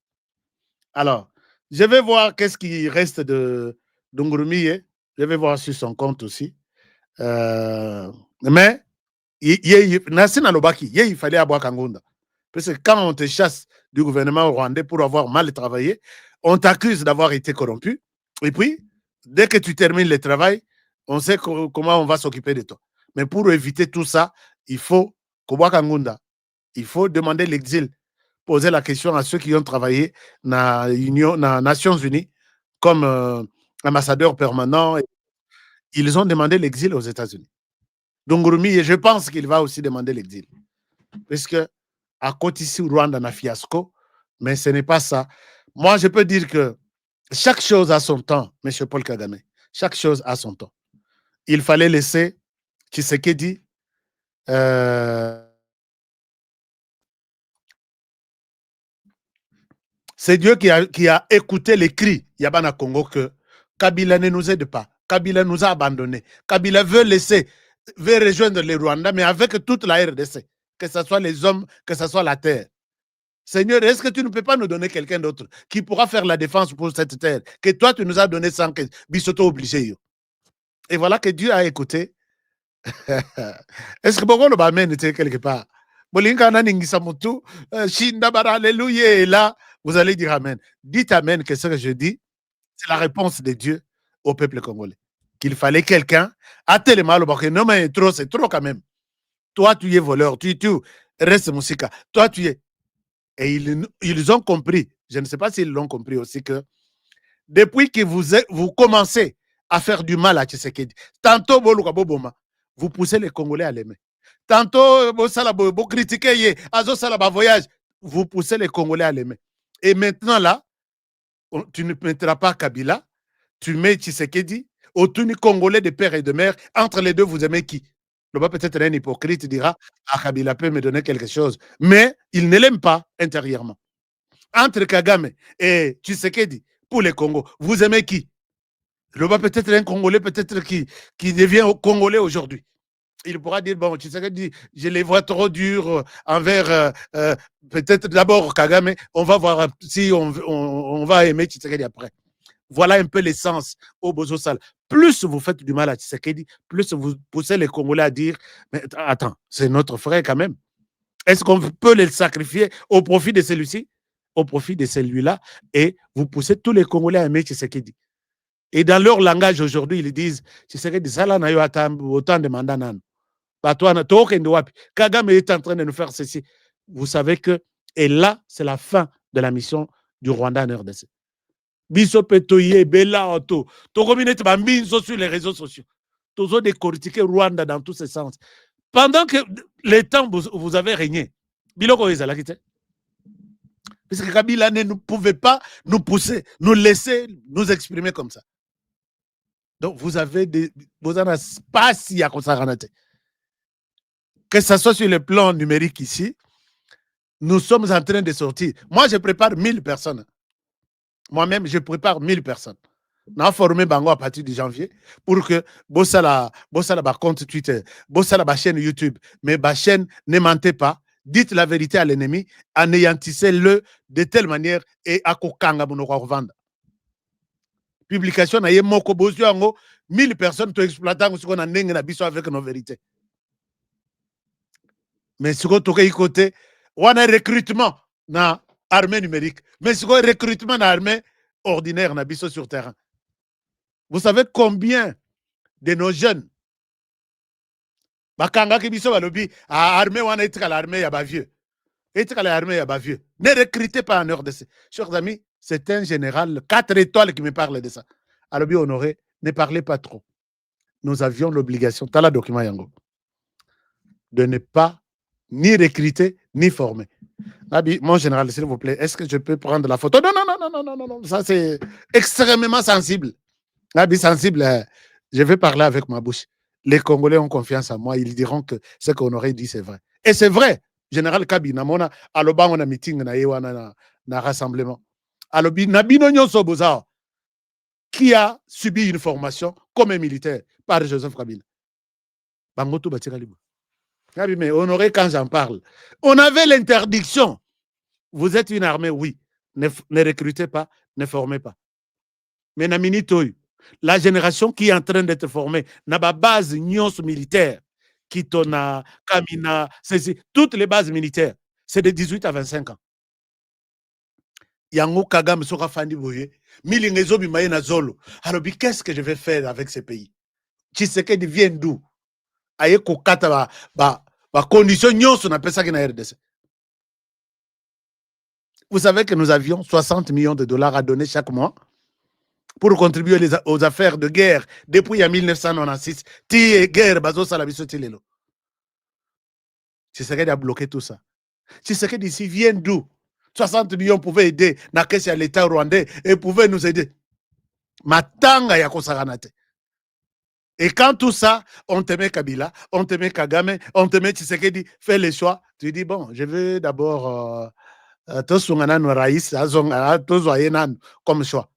Alors, je vais voir qu'est-ce qui reste de Ndongorumiye. Je vais voir sur son compte aussi. Mais, il fallait avoir Kangunda. Parce que quand on te chasse du gouvernement rwandais pour avoir mal travaillé, on t'accuse d'avoir été corrompu. Et puis, dès que tu termines le travail, on sait comment on va s'occuper de toi. Mais pour éviter tout ça, il faut il faut demander l'exil, poser la question à ceux qui ont travaillé dans les Nations Unies comme ambassadeur permanent. Ils ont demandé l'exil aux États-Unis. Donc, Rumi, je pense qu'il va aussi demander l'exil. Puisque à côté ici, Rwanda, a fiasco, mais ce n'est pas ça. Moi, je peux dire que chaque chose a son temps, M. Paul Kagame. Chaque chose a son temps. Il fallait laisser Tshisekedi c'est Dieu qui a écouté les cris Yabana Congo que Kabila ne nous aide pas. Kabila nous a abandonnés. Kabila veut rejoindre les Rwandais, mais avec toute la RDC, que ce soit les hommes, que ce soit la terre. Seigneur, est-ce que tu ne peux pas nous donner quelqu'un d'autre qui pourra faire la défense pour cette terre que toi, tu nous as donné sans que Bissoto obligé. Et voilà que Dieu a écouté. Est-ce que Bogo Bamen était quelque part? Bolingana Ningisa Mutu, Shinda Bara, Alléluia, et là, vous allez dire Amen. Dites Amen, que ce que je dis, c'est la réponse de Dieu au peuple congolais. Qu'il fallait quelqu'un, à tel mal, non mais trop, c'est trop quand même. Toi, tu es voleur, tu restes Moussika. Toi, tu es. Et ils ont compris, je ne sais pas s'ils l'ont compris aussi, que depuis que vous commencez à faire du mal à Tshisekedi, tantôt, vous poussez les Congolais à l'aimer. Tantôt, vous critiquez, voyage, vous poussez les Congolais à l'aimer. Et maintenant, là, tu ne mettras pas Kabila, tu mets Tshisekedi, autour du Congolais de père et de mère, entre les deux, vous aimez qui? Peut-être un hypocrite dira, ah, Kabila peut me donner quelque chose. Mais il ne l'aime pas intérieurement. Entre Kagame et Tshisekedi, pour les Congo, vous aimez qui? Peut-être un Congolais, peut-être qui devient Congolais aujourd'hui. Il pourra dire, bon, Tshisekedi, je les vois trop durs envers peut-être d'abord Kagame, on va voir si on va aimer Tshisekedi après. Voilà un peu l'essence au Bozosal. Plus vous faites du mal à Tshisekedi, plus vous poussez les Congolais à dire, mais attends, c'est notre frère quand même. Est-ce qu'on peut le sacrifier au profit de celui-ci? Au profit de celui-là, et vous poussez tous les Congolais à aimer Tshisekedi. Et dans leur langage aujourd'hui, ils disent, Tshisekedi, ça là, n'a eu autant de mandats. Kagame est en train de nous faire ceci. Vous savez que, et là, c'est la fin de la mission du Rwanda en RDC. Biso petoye, bela auto. Tokominete bambinzo sur les réseaux sociaux. Tozo décortiquer Rwanda dans tous ces sens. Pendant que les temps vous avez régné, Biloko Ezalakite. Parce que Kabila ne pouvait pas nous pousser, nous laisser nous exprimer comme ça. Donc vous avez des. Vous n'avez pas si à Kosaranate. Que ce soit sur le plan numérique ici, nous sommes en train de sortir. Moi, je prépare 1000 personnes. Moi-même, je prépare 1000 personnes. On a formé Bango à partir de janvier pour que Bossala compte Twitter, Bossala chaîne YouTube, mais ma chaîne, ne mentez pas, dites la vérité à l'ennemi, anéantissez-le de telle manière et à Kokanga revendre. Publication, 1000 personnes te exploitant ce qu'on a avec nos vérités. Mais ce qu'on a côté, on a un recrutement dans l'armée numérique, mais ce qu'on a un recrutement dans l'armée ordinaire, on a sur terrain. Vous savez combien de nos jeunes, bakanga ki biso balobi, armée wana etika l'armée ya bavieux. Etika l'armée ya bavieux. Ne recrutez pas en RDC. Chers amis, c'est un général 4 étoiles qui me parle de ça. Alobi Honoré, ne parlez pas trop. Nous avions l'obligation, tala document yango, de ne pas ni recruter, ni former. Mon général, s'il vous plaît, est-ce que je peux prendre la photo? Non, non, non, non, non, non, non. Ça c'est extrêmement sensible. Sensible, je vais parler avec ma bouche. Les Congolais ont confiance en moi, ils diront que ce qu'on aurait dit, c'est vrai. Et c'est vrai. Général Kabina, à l'Oba, on a meeting, na rassemblement. À l'Obi, Nabino Nyonso Bozao, qui a subi une formation comme un militaire par Joseph Kabila. Bangoto Batiralibu. Mais Honoré, quand j'en parle, on avait l'interdiction. Vous êtes une armée, oui. Ne recrutez pas, ne formez pas. Mais Namini Toy, la génération qui est en train d'être formée, n'a pas base nyons militaire, Kitona, Kamina, toutes les bases militaires, c'est de 18 à 25 ans. Yango Kagame Sora Fandi Boye, Milingezo Bimaye Zolo. Alors, qu'est-ce que je vais faire avec ces pays? Tshisekedi vient d'où? aye kokata ba condition nyonso na pesa na RDC. Vous savez que nous avions 60 millions de dollars à donner chaque mois pour contribuer aux affaires de guerre depuis 1996. Ti guerre bazo salabiso tilelo. Tshisekedi a bloqué tout ça. Tshisekedi ici vient d'où? 60 millions pouvaient aider na caisse à l'État rwandais et pouvaient nous aider. Matanga ya kosaganate. Et quand tout ça, on te met Kabila, on te met Kagame, on te met Tshisekedi, fais les choix. Tu dis, bon, je vais d'abord comme choix.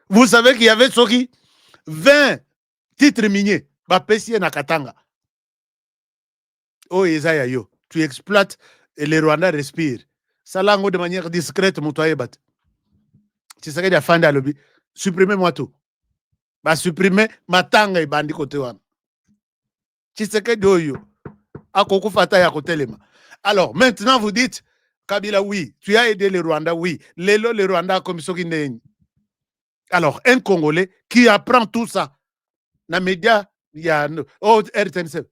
Vous savez qu'il y avait 20 titres miniers. Nakatanga. Oh, Isaiah, yo. Tu exploites et les Rwandais respirent. Ça langue de manière discrète, Moutoyebat. Tshisekedi a fandi à lobby. Supprimez-moi tout. Bah, supprimer matanga et bandi côté wan. Tshisekedi oyo. Akoko fata ya kotelema. Alors, maintenant, vous dites, Kabila, oui. Tu as aidé les Rwandais, oui. Les Rwandais comme ça qui n'est. Alors, un Congolais qui apprend tout ça, dans les médias, il y a RTNC,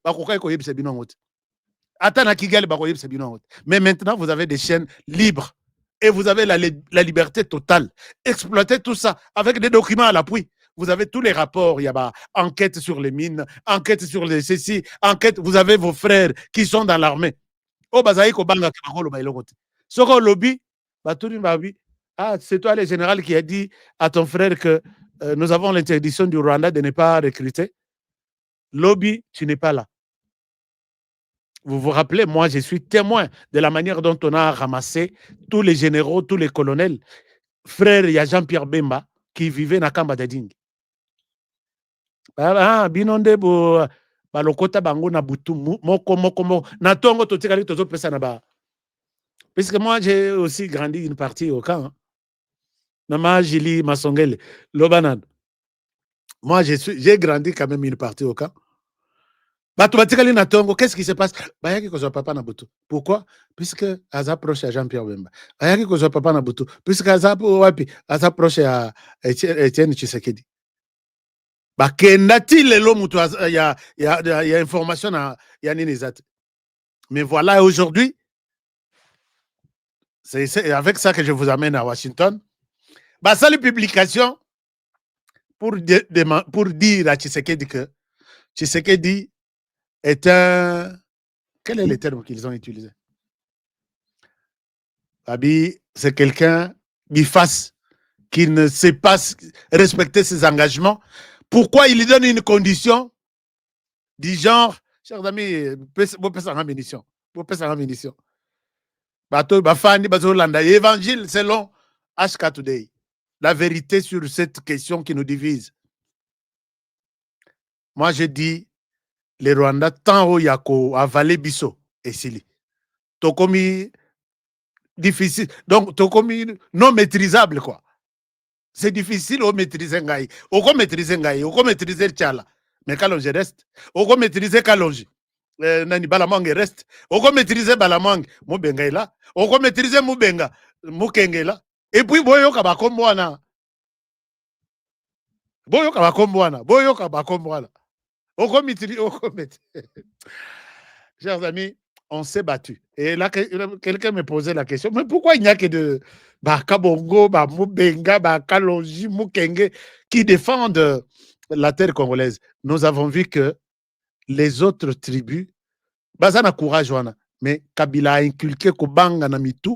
mais maintenant, vous avez des chaînes libres et vous avez la liberté totale. Exploitez tout ça avec des documents à l'appui. Vous avez tous les rapports, il y a enquête sur les mines, enquête sur les ceci, enquête, vous avez vos frères qui sont dans l'armée. Lobby, ah, c'est toi le général qui a dit à ton frère que nous avons l'interdiction du Rwanda de ne pas recruter. Lobby, tu n'es pas là. Vous vous rappelez, moi, je suis témoin de la manière dont on a ramassé tous les généraux, tous les colonels. Frère, il y a Jean-Pierre Bemba qui vivait dans Kamba Dading. Binonde bo balokota bango na butu moko na tongo totikali tozo pesa na ba. Parce que moi, j'ai aussi grandi une partie au camp. Nama Jili Masongele, Lobanan. Moi, j'ai grandi quand même une partie au camp. Qu'est-ce qui se passe? Pourquoi? Puisque Aza proche à Jean-Pierre Bemba. Puisque Aza proche à Etienne Tshisekedi. Il y a information, mais voilà, aujourd'hui, c'est avec ça que je vous amène à Washington. Ça, les publications pour dire à Tshisekedi que Tshisekedi est un... Quel est le terme qu'ils ont utilisé? C'est quelqu'un biface qui ne sait pas respecter ses engagements. Pourquoi il lui donne une condition du genre, chers amis, vous pouvez en munition. Vous pouvez en munition. Évangile selon HK Today. La vérité sur cette question qui nous divise. Moi, je dis, les Rwandais, tant au Yako, avalé Bisso et Sili. Tokomi difficile. Donc, Tokomi non maîtrisable, quoi. C'est difficile de maîtriser Ngaï. On peut maîtriser Ngaï, on peut maîtriser Tchala. Mais Kalonji reste. On peut maîtriser Kalonji. Nani Balamang reste. On peut maîtriser Balamang. Moubenga là. On peut maîtriser Moubenga. Moukenge là. Et puis, Boyoka Bakombwana. Boyoka Bakombwana. Boyoka Bakombwana. On peut maîtriser. Chers amis, on s'est battu. Et là, quelqu'un me posait la question, mais pourquoi il n'y a que de Kabongo, Moubenga, Kalonji, Moukenge qui défendent la terre congolaise? Nous avons vu que les autres tribus, ça n'a courage, mais Kabila a inculqué Kobanga na Mitu,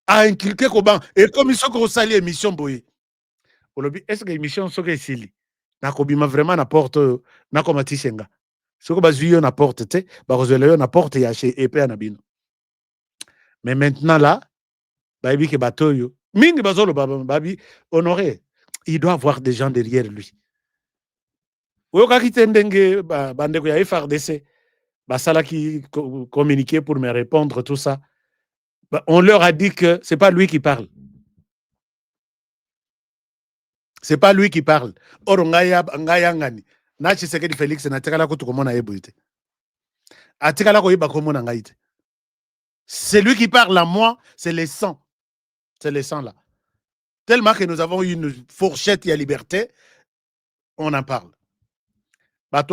a inculqué Kobanga. Et comme ils sont consali émission boye. Est-ce que l'émission sont ici? Na Kobima vraiment n'apporte na Komatishenga. Ce que Bazuyo n'apporte, Barozeleo n'apporte Yaché et Pé Anabino. Mais maintenant là, Babi ke Batoyo, Mingi Bazolo Babi, honoré, il doit avoir des gens derrière lui. Oyoka Kitendenge, Bandeko ya FRDC, Basala qui communiquait pour me répondre, tout ça. On leur a dit que c'est pas lui qui parle. C'est pas lui qui parle. Or, Ngayangani. C'est lui qui parle à moi, c'est les sangs. C'est les sangs là. Tellement que nous avons eu une fourchette et la liberté, on en parle. Donc,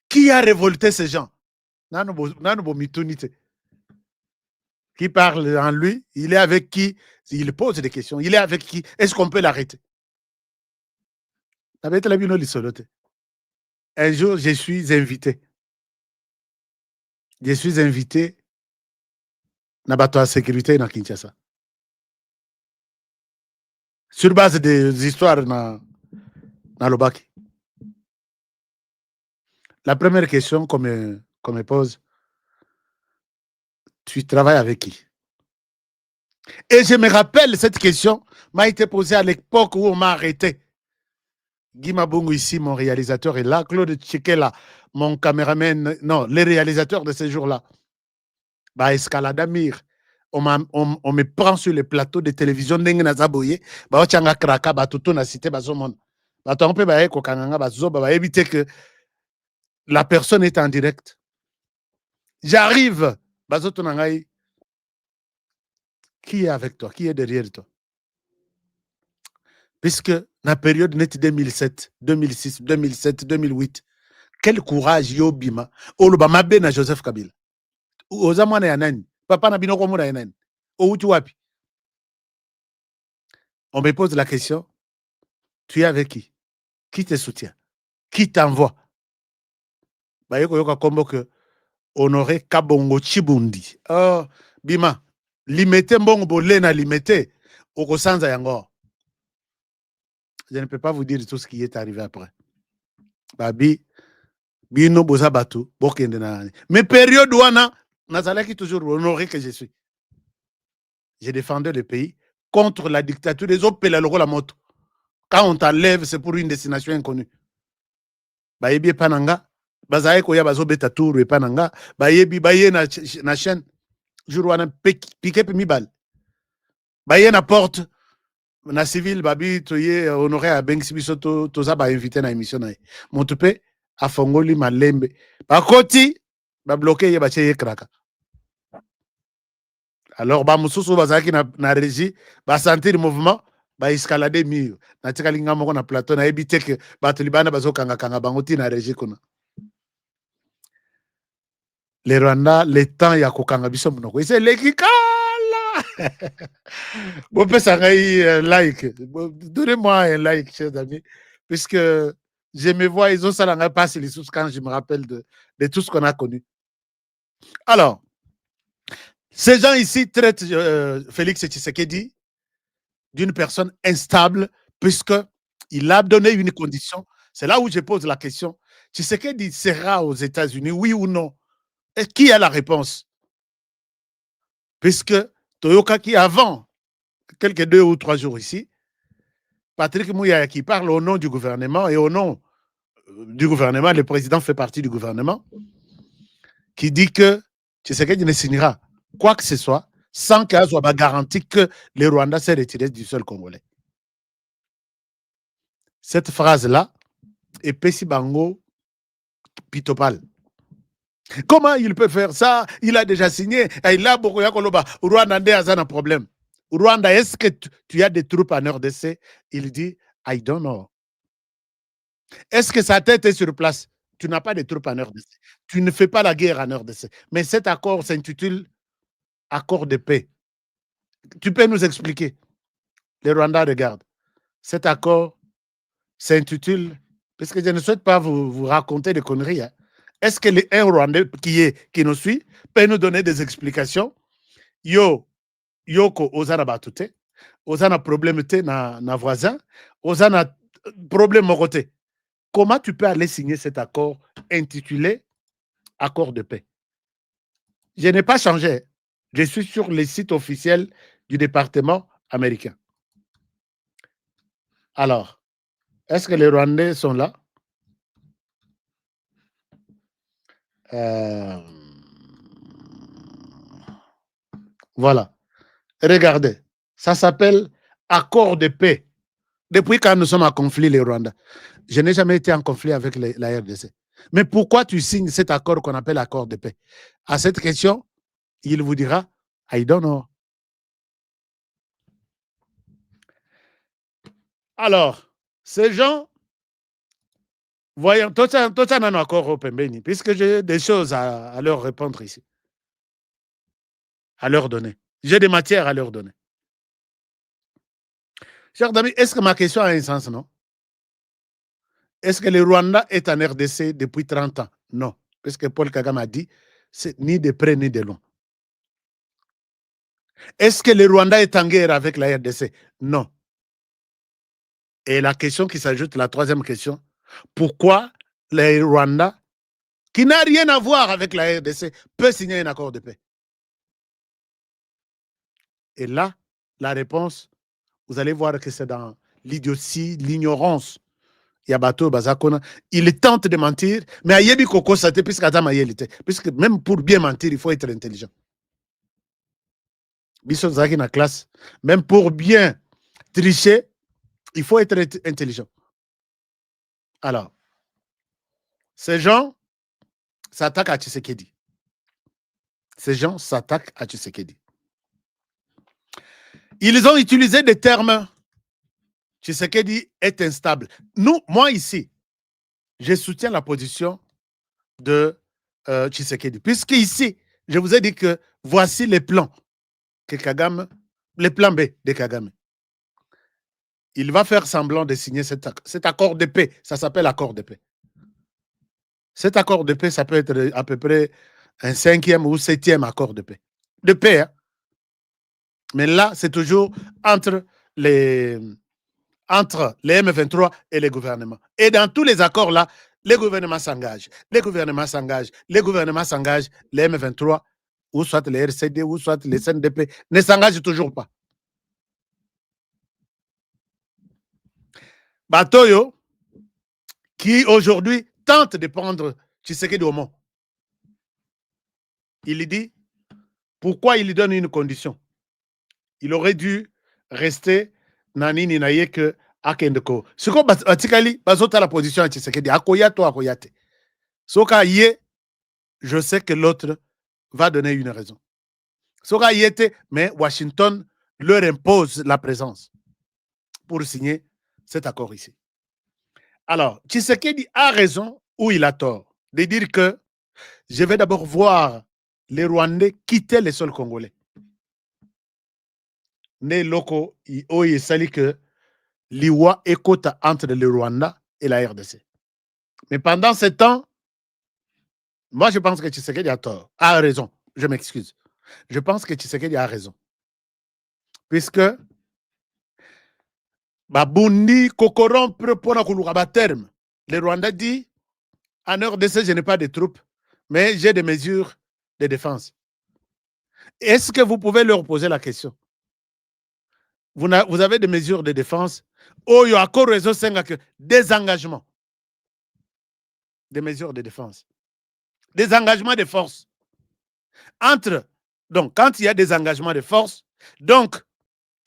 qui a révolté ces gens? Qui parle en lui? Il est avec qui? Il pose des questions. Il est avec qui? Est-ce qu'on peut l'arrêter? Un jour, je suis invité. Je suis invité na bato ya sécurité na Kinshasa. Sur base des histoires na Lobaki. La première question qu'on me pose, tu travailles avec qui? Et je me rappelle, cette question m'a été posée à l'époque où on m'a arrêté. Guy Mabungu ici, mon réalisateur est là. Claude Tchekela, mon caméraman, non, les réalisateurs de ce jour-là. Bah, Escalade Amir. On me prend sur les plateaux de télévision. Éviter que la personne est en direct. J'arrive. Qui est avec toi? Qui est derrière toi? Puisque dans la période net 2007, 2006, 2007, 2008, quel courage Yobima. Olubama na Joseph Kabila. Ozamwana ya nani? Papa na binoko muna ya nani? Outu wapi? On me pose la question, tu es avec qui? Qui te soutient? Qui t'envoie? Bayeko yoka kombo que Honoré Kabongo Chibundi. Oh, Bima, limité mbongo bolena limité. Okosanza yango. Je ne peux pas vous dire tout ce qui est arrivé après. Babi, bino boza batu, bokende na. Mais période wana, nazalaki toujours honoré que je suis. J'ai défendu le pays contre la dictature des autres la moto. Quand on t'enlève, c'est pour une destination inconnue. Bayebi pananga, bazaye koya bazo beta tour et pananga, bayebi baye na chaîne, jour wana piqué mi bal. Baye na porte, na civil, babi toye honoré à Benxibiso toza ba invité na émission na. Montupe a fongoli malembe. Bakoti, ba bloqué ye bache ye kraka. Alors, ba mususu bazaki na régie, ba sentir le mouvement, ba escalader mur. Na tikalinga moko na plateau na ebité que ba tulibana bazo kanga bangoti na régie kuna. Les Rwanda, le temps ya kokanga biso monoko. C'est l'équicala. Bon, peut ça like. Donnez-moi un like, chers amis, puisque je me vois, ils ont ça dans pas les sous quand je me rappelle de tout ce qu'on a connu. Alors, ces gens ici traitent Félix Tshisekedi d'une personne instable, puisqu'il a donné une condition. C'est là où je pose la question. Tshisekedi sera aux États-Unis, oui ou non? Et qui a la réponse? Puisque Toyoka, qui avant, quelques 2 ou 3 jours ici, Patrick Mouyaya qui parle au nom du gouvernement et au nom du gouvernement, le président fait partie du gouvernement, qui dit que Tshisekedi ne signera quoi que ce soit sans qu'il soit garanti que le Rwanda s'est retiré du sol congolais. Cette phrase-là est Pessi Bango Pitopal. Comment il peut faire ça? Il a déjà signé. Il a beaucoup de Rwanda a un problème. Rwanda, est-ce que tu as des troupes en RDC? Il dit, I don't know. Est-ce que sa tête est sur place? Tu n'as pas de troupes en RDC. Tu ne fais pas la guerre en RDC. Mais cet accord s'intitule accord de paix. Tu peux nous expliquer? Les Rwandais regardent. Cet accord s'intitule, parce que je ne souhaite pas vous raconter des conneries. Hein. Est-ce que un Rwandais qui nous suit peut nous donner des explications? Yoko, ozana batute, ozana problème te na voisin, ozana problème au côté. Comment tu peux aller signer cet accord intitulé accord de paix? Je n'ai pas changé. Je suis sur les sites officiels du département américain. Alors, est-ce que les Rwandais sont là? Voilà. Regardez. Ça s'appelle accord de paix. Depuis quand nous sommes en conflit, les Rwandais. Je n'ai jamais été en conflit avec la RDC. Mais pourquoi tu signes cet accord qu'on appelle accord de paix? À cette question, il vous dira, I don't know. Alors, ces gens Voyons, tout ça n'en a encore au Pembeni, puisque j'ai des choses à leur répondre ici, à leur donner. J'ai des matières à leur donner. Chers amis, est-ce que ma question a un sens, non? Est-ce que le Rwanda est en RDC depuis 30 ans? Non. Parce que Paul Kagame a dit, c'est ni de près ni de loin. Est-ce que le Rwanda est en guerre avec la RDC? Non. Et la question qui s'ajoute, la troisième question, pourquoi le Rwanda, qui n'a rien à voir avec la RDC, peut signer un accord de paix? Et là, la réponse, vous allez voir que c'est dans l'idiotie, l'ignorance. Yabato Bazakona, il tente de mentir, mais Ayebi Koko Sate, puisque même pour bien mentir, il faut être intelligent. Biso Zaki na classe, même pour bien tricher, il faut être intelligent. Alors, ces gens s'attaquent à Tshisekedi. Ces gens s'attaquent à Tshisekedi. Ils ont utilisé des termes. Tshisekedi est instable. Moi ici, je soutiens la position de Tshisekedi. Puisque ici, je vous ai dit que voici les plans que Kagame, les plans B de Kagame. Il va faire semblant de signer cet accord de paix. Ça s'appelle accord de paix. Cet accord de paix, ça peut être à peu près un 5e ou 7e accord de paix. De paix, hein? Mais là, c'est toujours entre les M23 et les gouvernements. Et dans tous les accords là, les gouvernements s'engagent. Les gouvernements s'engagent. Les gouvernements s'engagent. Les M23, ou soit les RCD, ou soit les CNDP, ne s'engagent toujours pas. Batoyo, qui aujourd'hui tente de prendre Tshisekedi au mot. Il dit, pourquoi il lui donne une condition? Il aurait dû rester Nanini Nayeke Akendeko. Ce qu'on batikali, bazota la position à Tshisekedi. Akoyato, akoyate. Soka yé, je sais que l'autre va donner une raison. Soka yete, mais Washington leur impose la présence pour signer cet accord ici. Alors, Tshisekedi a raison ou il a tort de dire que je vais d'abord voir les Rwandais quitter les sols congolais. Ne loko oye sali que l'iwa écoute entre le Rwanda et la RDC. Mais pendant ce temps, moi je pense que Tshisekedi a tort, a raison. Je m'excuse. Je pense que Tshisekedi a raison. Puisque Babundi kokorompre pona kuluka terme. Le Rwanda dit en RDC, je n'ai pas de troupes, mais j'ai des mesures de défense. Est-ce que vous pouvez leur poser la question? Vous avez des mesures de défense. Oh, il y a encore réseau des engagements. Des mesures de défense. Des engagements de force. Donc, quand il y a des engagements de force, donc,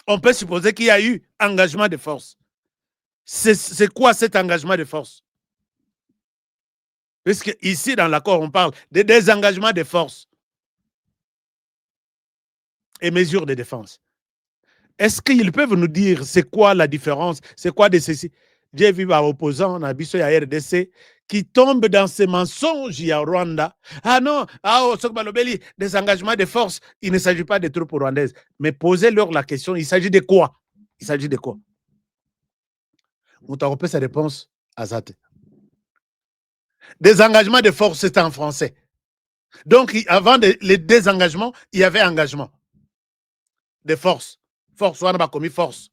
on peut supposer qu'il y a eu engagement de force. C'est quoi cet engagement de force? Puisque ici, dans l'accord, on parle de désengagement de force et mesures de défense. Est-ce qu'ils peuvent nous dire c'est quoi la différence? C'est quoi de ceci? J'ai vu un opposant, à RDC, qui tombe dans ces mensonges à Rwanda. Ah non, des engagements de force, il ne s'agit pas des troupes rwandaises. Mais posez-leur la question, il s'agit de quoi? Il s'agit de quoi? On t'a repris sa réponse à Zate. Des engagements de force, c'est en français. Donc, avant les désengagements, il y avait engagement de force. Force, on a commis force.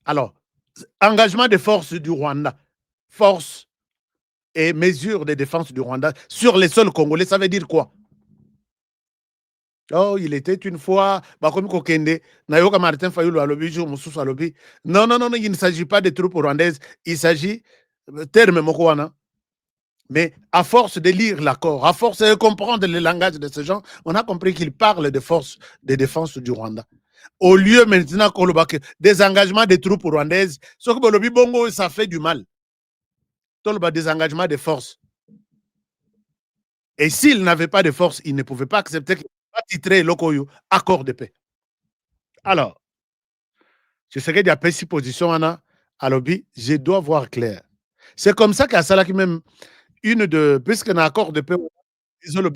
Alors, engagement de force du Rwanda, force et mesures de défense du Rwanda sur les sols congolais, ça veut dire quoi? Oh, il était une fois, comme Kokende, Nayoka Martin Fayulu alobi, Moussous alobi. Non, il ne s'agit pas de troupes rwandaises, il s'agit, terme Mokwana. Mais à force de lire l'accord, à force de comprendre le langage de ces gens, on a compris qu'ils parlent de force de défense du Rwanda. Au lieu maintenant qu'on que des engagements des troupes rwandaises, ce que le Bongo, ça fait du mal. Des engagements de force. Et s'ils n'avaient pas de force, ils ne pouvaient pas accepter qu'il titrer l'Okoyo accord de paix. Alors, je sais qu'il y a pas six positions, Anna, à l'objet, je dois voir clair. C'est comme ça qu'à Salaki même, puisqu'un accord de paix, ils ont le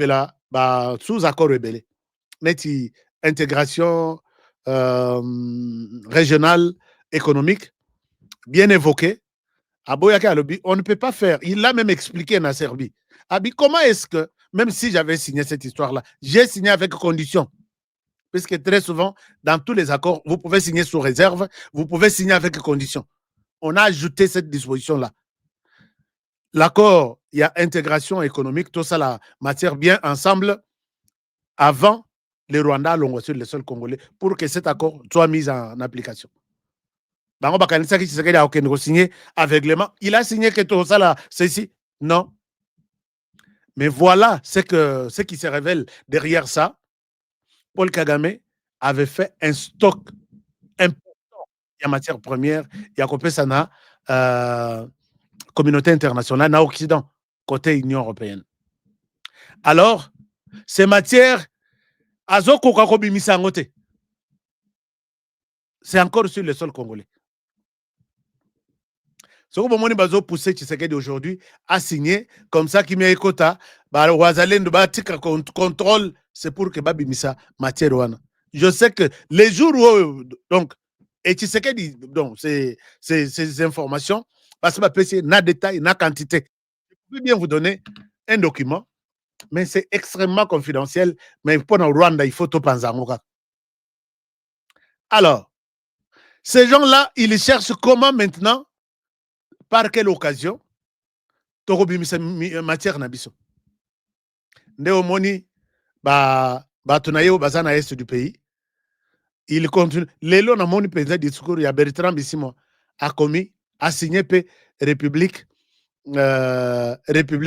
sous-accord rebelle. Neti intégration régionale, économique, bien évoqué. On ne peut pas faire. Il l'a même expliqué en Serbie. Abi, comment est-ce que, même si j'avais signé cette histoire-là, j'ai signé avec condition. Puisque très souvent, dans tous les accords, vous pouvez signer sous réserve, vous pouvez signer avec condition. On a ajouté cette disposition-là. L'accord, il y a intégration économique, tout ça, la matière bien ensemble, avant les Rwandais l'ont reçu les seuls Congolais, pour que cet accord soit mis en application. Signé aveuglément. Il a signé que tout ça là, ceci. Non. Mais voilà ce qui se révèle derrière ça. Paul Kagame avait fait un stock important en matière première. Il y a coupé ça na communauté internationale, na Occident, côté Union européenne. Alors, ces matières, c'est encore sur le sol congolais. Ce que vous avez poussé Tshisekedi aujourd'hui a signé comme ça qui met quota, contrôle, c'est pour que Babimisa matière wana. Je sais que les jours où donc et Tshisekedi donc ces informations parce que PC n'a détail, n'a quantité. Je peux bien vous donner un document, mais c'est extrêmement confidentiel. Mais pour le Rwanda, il faut tout penser. Alors, ces gens-là, ils cherchent comment maintenant. Par quelle occasion tokobimisa matière na biso nde omoni bato na ye baza na est du pays. Il continue lelo na moni penza discours ya Bertrand Bisimwa a signé pe République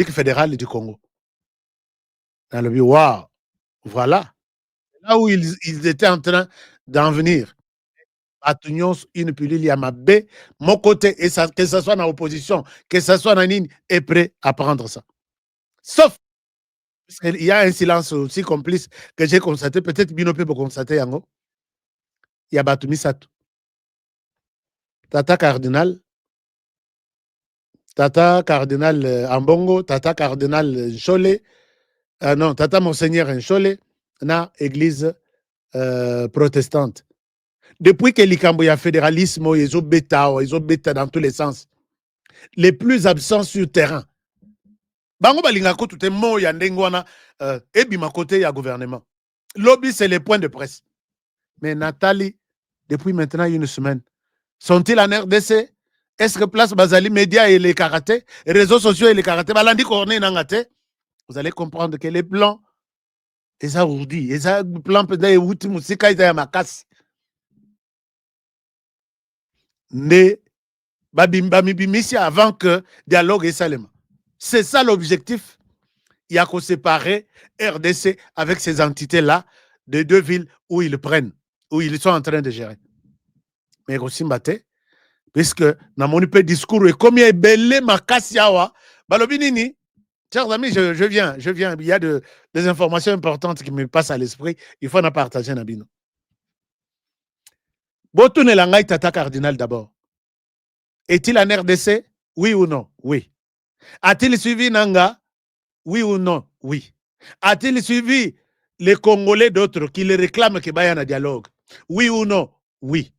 fédérale du Congo. Dans le but, waouh, voilà là où ils étaient en train d'en venir. Une pilule à ma baie, mon côté, et ça, que ce soit dans l'opposition, que ce soit dans ligne, est prêt à prendre ça. Sauf qu'il y a un silence aussi complice que j'ai constaté, peut-être Binope peut constater, Yango. Il y a Batumi Satou. Tata Cardinal Ambongo, Tata Cardinal Nchole, non, Tata Monseigneur Nchole, na église protestante. Depuis que l'Ikambo y a fédéralisme, ils ont bêta dans tous les sens. Les plus absents sur terrain. Bango balingako tout est mot ya ndengwana et bima côté ya gouvernement. Lobby c'est les points de presse. Mais Nathalie, depuis maintenant une semaine, sont-ils en RDC? Est-ce que place Bazali médias et les karatés, les réseaux sociaux et les karatés, balandi corné nangate? Vous allez comprendre que les plans, et ça vous dit, et ça plan peut-être et outi musika ils ya makasi. Ne babimisi avant que dialogue et salema. C'est ça l'objectif. Il y a qu'on séparer RDC avec ces entités-là de deux villes où ils prennent, où ils sont en train de gérer. Mais aussi Mbate, puisque dans mon discours et combien est belé ma kassiawa, balobinini, chers amis, je viens. Il y a des informations importantes qui me passent à l'esprit. Il faut en partager Nabino. Botoune Langai Tata Cardinal d'abord. Est-il en RDC? Oui ou non? Oui. A-t-il suivi Nanga? Oui ou non? Oui. A-t-il suivi les Congolais d'autres qui le réclament qu'il y ait un dialogue? Oui ou non? Oui.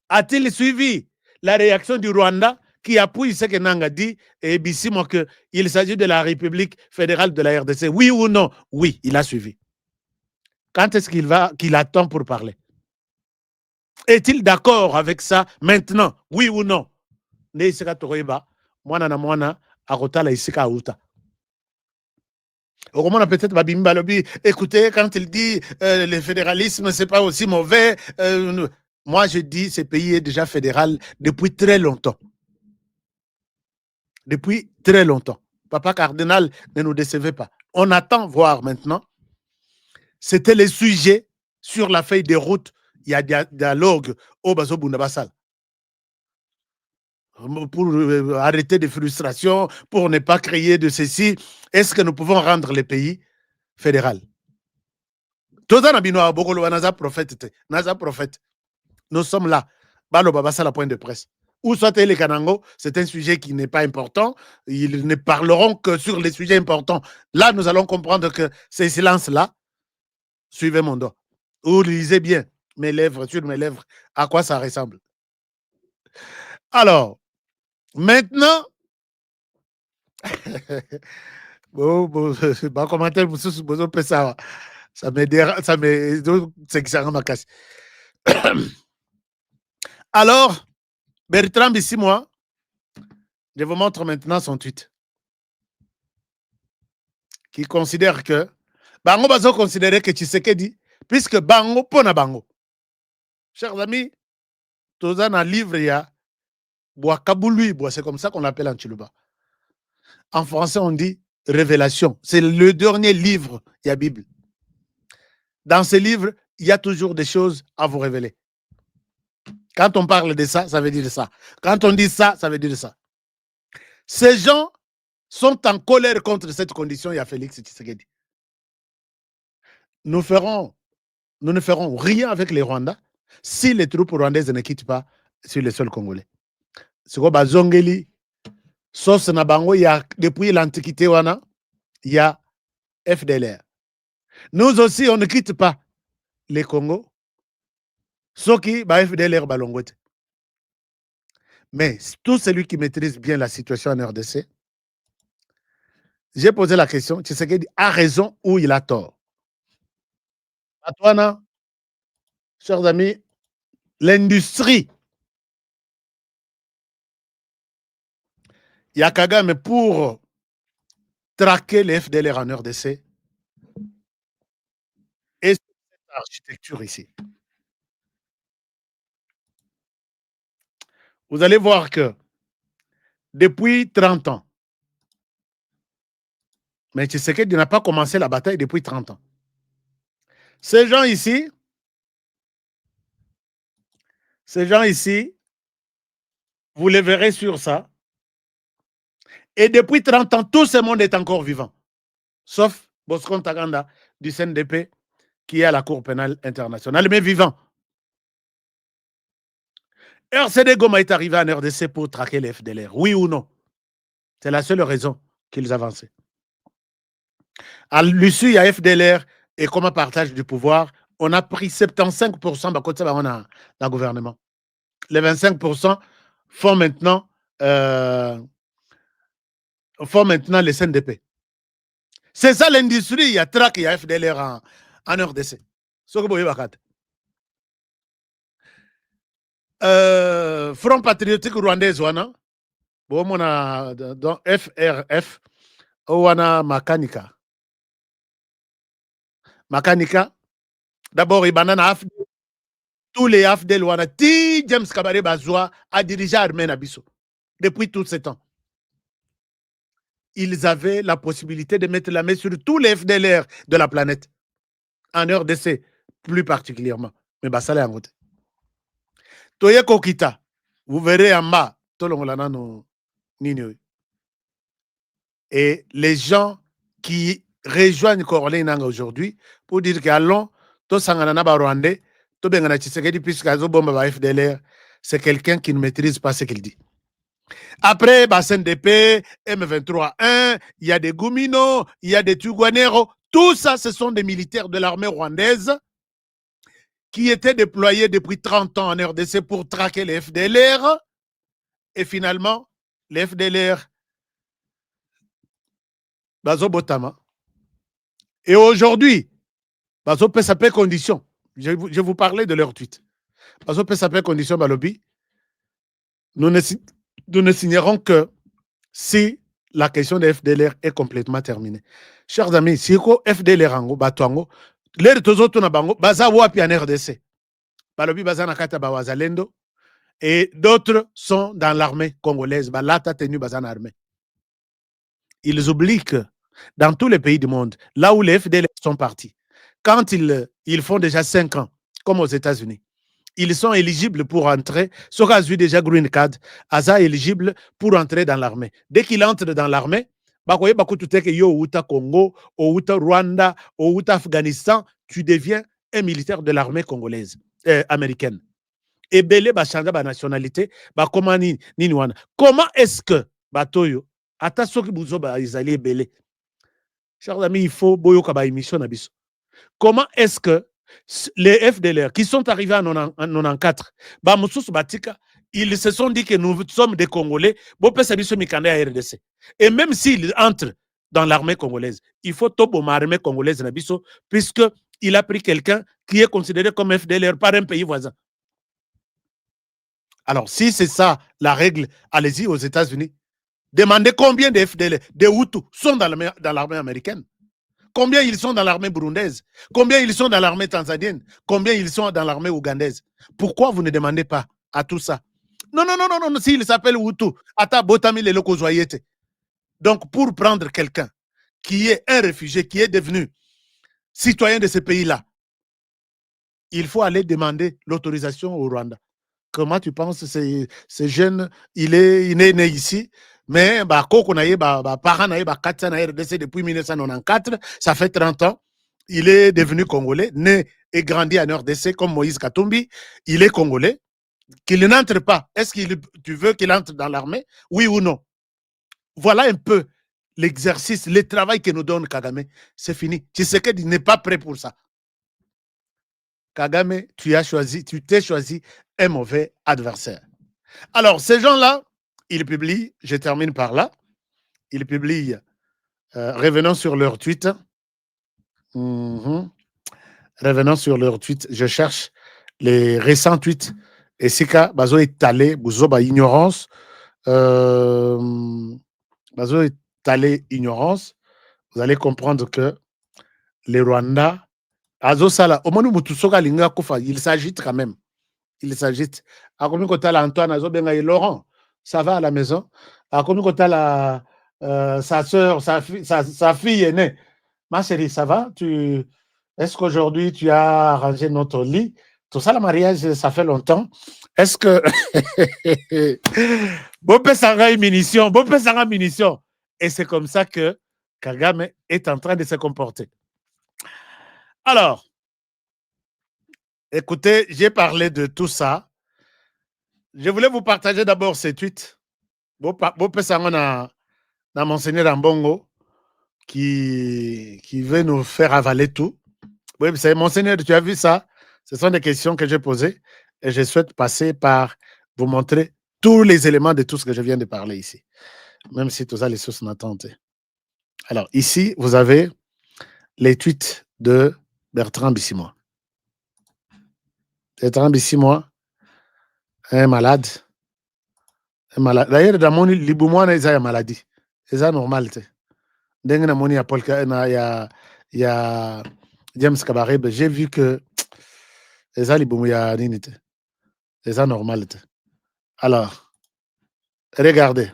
A-t-il suivi la réaction du Rwanda qui appuie ce que Nanga dit et Bissimo qu'il s'agit de la République fédérale de la RDC? Oui ou non? Oui, il a suivi. Quand est-ce qu'il attend pour parler? Est-il d'accord avec ça maintenant? Oui ou non? Ne isika tokoyeba mwana na mwana akotala isika auta. Au moins peut-être babimba lobby. Écoutez, quand il dit le fédéralisme c'est pas aussi mauvais, moi je dis ce pays est déjà fédéral depuis très longtemps. Depuis très longtemps. Papa Cardinal, ne nous décevez pas. On attend voir maintenant. C'était les sujets sur la feuille de route. Il y a dialogue au Bazo Bundabassal. Pour arrêter des frustrations, pour ne pas créer de ceci, est-ce que nous pouvons rendre le pays fédéral? Nous sommes là. Balo Babassa, la point de presse. ou soit les Kanango, c'est un sujet qui n'est pas important. Ils ne parleront que sur les sujets importants. Là, nous allons comprendre que ces silences-là, suivez mon doigt. Ou lisez bien mes lèvres, sur mes lèvres, à quoi ça ressemble. Alors, maintenant, commentaire, ça me dérange, ça me. C'est que ça ma casse. Alors, Bertrand ici, moi, je vous montre maintenant son tweet. Qui considère que Bango Bazo considérait que Tshisekedi, puisque Bango pona Bango. Chers amis, tous un livre, il y a Boakabului, c'est comme ça qu'on l'appelle en Chiluba. En français, on dit Révélation. C'est le dernier livre, il y a Bible. Dans ce livre, il y a toujours des choses à vous révéler. Quand on parle de ça, ça veut dire ça. Quand on dit ça, ça veut dire ça. Ces gens sont en colère contre cette condition, il y a Félix Tshisekedi. Nous ne ferons rien avec les Rwandais si les troupes rwandaises ne quittent pas sur le sol congolais. C'est quoi Bazongeli, Sos Nabango, il y a, depuis l'Antiquité, il y a FDLR. Nous aussi, on ne quitte pas les Congos. Ce qui va FDLR Balongote. Mais tout celui qui maîtrise bien la situation en RDC, j'ai posé la question, Tshisekedi a raison ou il a tort. Atouana, chers amis, l'industrie, il y a Kagame pour traquer les FDLR en RDC et cette architecture ici. Vous allez voir que depuis 30 ans, mais Tshisekedi n'a pas commencé la bataille depuis 30 ans. Ces gens ici, vous les verrez sur ça. Et depuis 30 ans, tout ce monde est encore vivant. Sauf Bosco Ntaganda du CNDP qui est à la Cour pénale internationale, mais vivant. RCD Goma est arrivé en RDC pour traquer les FDLR. Oui ou non? C'est la seule raison qu'ils avançaient. À l'issue, il y a FDLR et comme un partage du pouvoir, on a pris 75% dans le gouvernement. Les 25% font maintenant les CNDP. C'est ça l'industrie, il y a traque, il y a FDLR en RDC. Front patriotique rwandais, dans FRF, wana Makanika. Makanika, d'abord, il banana tous les AFDL, James Kabare Bazoua a dirigé l'armée Nabiso depuis tout ce temps. Ils avaient la possibilité de mettre la main sur tous les FDLR de la planète, en RDC plus particulièrement. Mais ça l'est en côté. Toye Kokita, vous verrez en bas, et les gens qui rejoignent Corley Nanga aujourd'hui pour dire qu'allons, tous Sanganana Rwandais, tout Bengana Tshisekedi, puisque FDLR, c'est quelqu'un qui ne maîtrise pas ce qu'il dit. Après, CNDP, M23-1, il y a des Gumino, il y a des Tuguanero. Tout ça, ce sont des militaires de l'armée rwandaise qui étaient déployés depuis 30 ans en RDC pour traquer les FDLR. Et finalement, les FDLR, Bazo Botama. Et aujourd'hui, Bazo Pesapé condition. Je vous parlais de leur tweet. Bazo Pesapé condition, Balobi. Nous ne signerons que si la question de FDLR est complètement terminée. Chers amis, si FDLR ango batuango, les autres na bango baza wapi en RDC. Balobi baza na kata bawazalendo et d'autres sont dans l'armée congolaise, balata tenu baza na armée. Ils oublient que dans tous les pays du monde, là où les FDLR sont partis, quand ils font déjà 5 ans, comme aux États-Unis, ils sont éligibles pour entrer. Ce cas vu déjà Green Card, Aza éligible pour entrer dans l'armée. Dès qu'il entre dans l'armée, Outa Congo, Outa Rwanda, Outa Afghanistan, tu deviens un militaire de l'armée congolaise, américaine. ebele bachanga ba nationalité bakoma nini wana. Comment est-ce que batoyo ata soki buzo ba izali ebele, chers amis, il faut boyoka ba émission na biso. Comment est-ce que les FDLR qui sont arrivés en 94, ba mususu batika, ils se sont dit que nous sommes des Congolais, et même s'ils entrent dans l'armée congolaise, il faut tobo l'armée congolaise puisque il a pris quelqu'un qui est considéré comme FDLR par un pays voisin. Alors, si c'est ça la règle, allez-y aux États-Unis. Demandez combien de FDLR, de Hutus sont dans l'armée américaine. Combien ils sont dans l'armée burundaise? Combien ils sont dans l'armée tanzanienne? Combien ils sont dans l'armée ougandaise? Pourquoi vous ne demandez pas à tout ça? Non, non, non, non, non, s'il s'appelle Hutu, Ata Botami le Loko Zoyete. Donc, pour prendre quelqu'un qui est un réfugié, qui est devenu citoyen de ce pays-là, il faut aller demander l'autorisation au Rwanda. Comment tu penses ce jeune, il est né ici, mais parents RDC depuis 1994, ça fait 30 ans. Il est devenu congolais, né et grandi en RDC comme Moïse Katumbi. Il est congolais. Qu'il n'entre pas. Est-ce que tu veux qu'il entre dans l'armée? Oui ou non? Voilà un peu l'exercice, le travail que nous donne Kagame. C'est fini. Tshisekedi n'est pas prêt pour ça. Kagame, tu t'es choisi un mauvais adversaire. Alors, ces gens-là, ils publient, je termine par là, ils publient, revenons sur leur tweet. Revenons sur leur tweet. Je cherche les récents tweets. Et c'est que bazo étalé, bazo ba ignorance, bazo étalé ignorance. Vous allez comprendre que les Rwandais, azo sala, au moment où Mutusoka linga kofa, il s'agite quand même. Il s'agite. À combien de temps Antoine azo benga et Laurent, ça va à la maison. À combien de temps sa soeur, sa fille est née. Ma chérie, ça va? Est-ce qu'aujourd'hui tu as arrangé notre lit? Tout ça, le mariage, ça fait longtemps. Est-ce que... Bopé Sanga munition. Et c'est comme ça que Kagame est en train de se comporter. Alors, écoutez, j'ai parlé de tout ça. Je voulais vous partager d'abord ces tweets. Bopé Sanga na Monseigneur Ambongo qui veut nous faire avaler tout. Oui, c'est Monseigneur, tu as vu ça? Ce sont des questions que j'ai posées et je souhaite passer par vous montrer tous les éléments de tout ce que je viens de parler ici, même si tout ça, les sources n'attendent. Alors, ici, vous avez les tweets de Bertrand Bissimois. Bertrand Bissimois, un malade. D'ailleurs, dans mon Liboumouana, il y a une maladie. C'est ça normal. Dans mon il y a James Kabarebe, j'ai vu que c'est ça, c'est ça normal. Alors, regardez.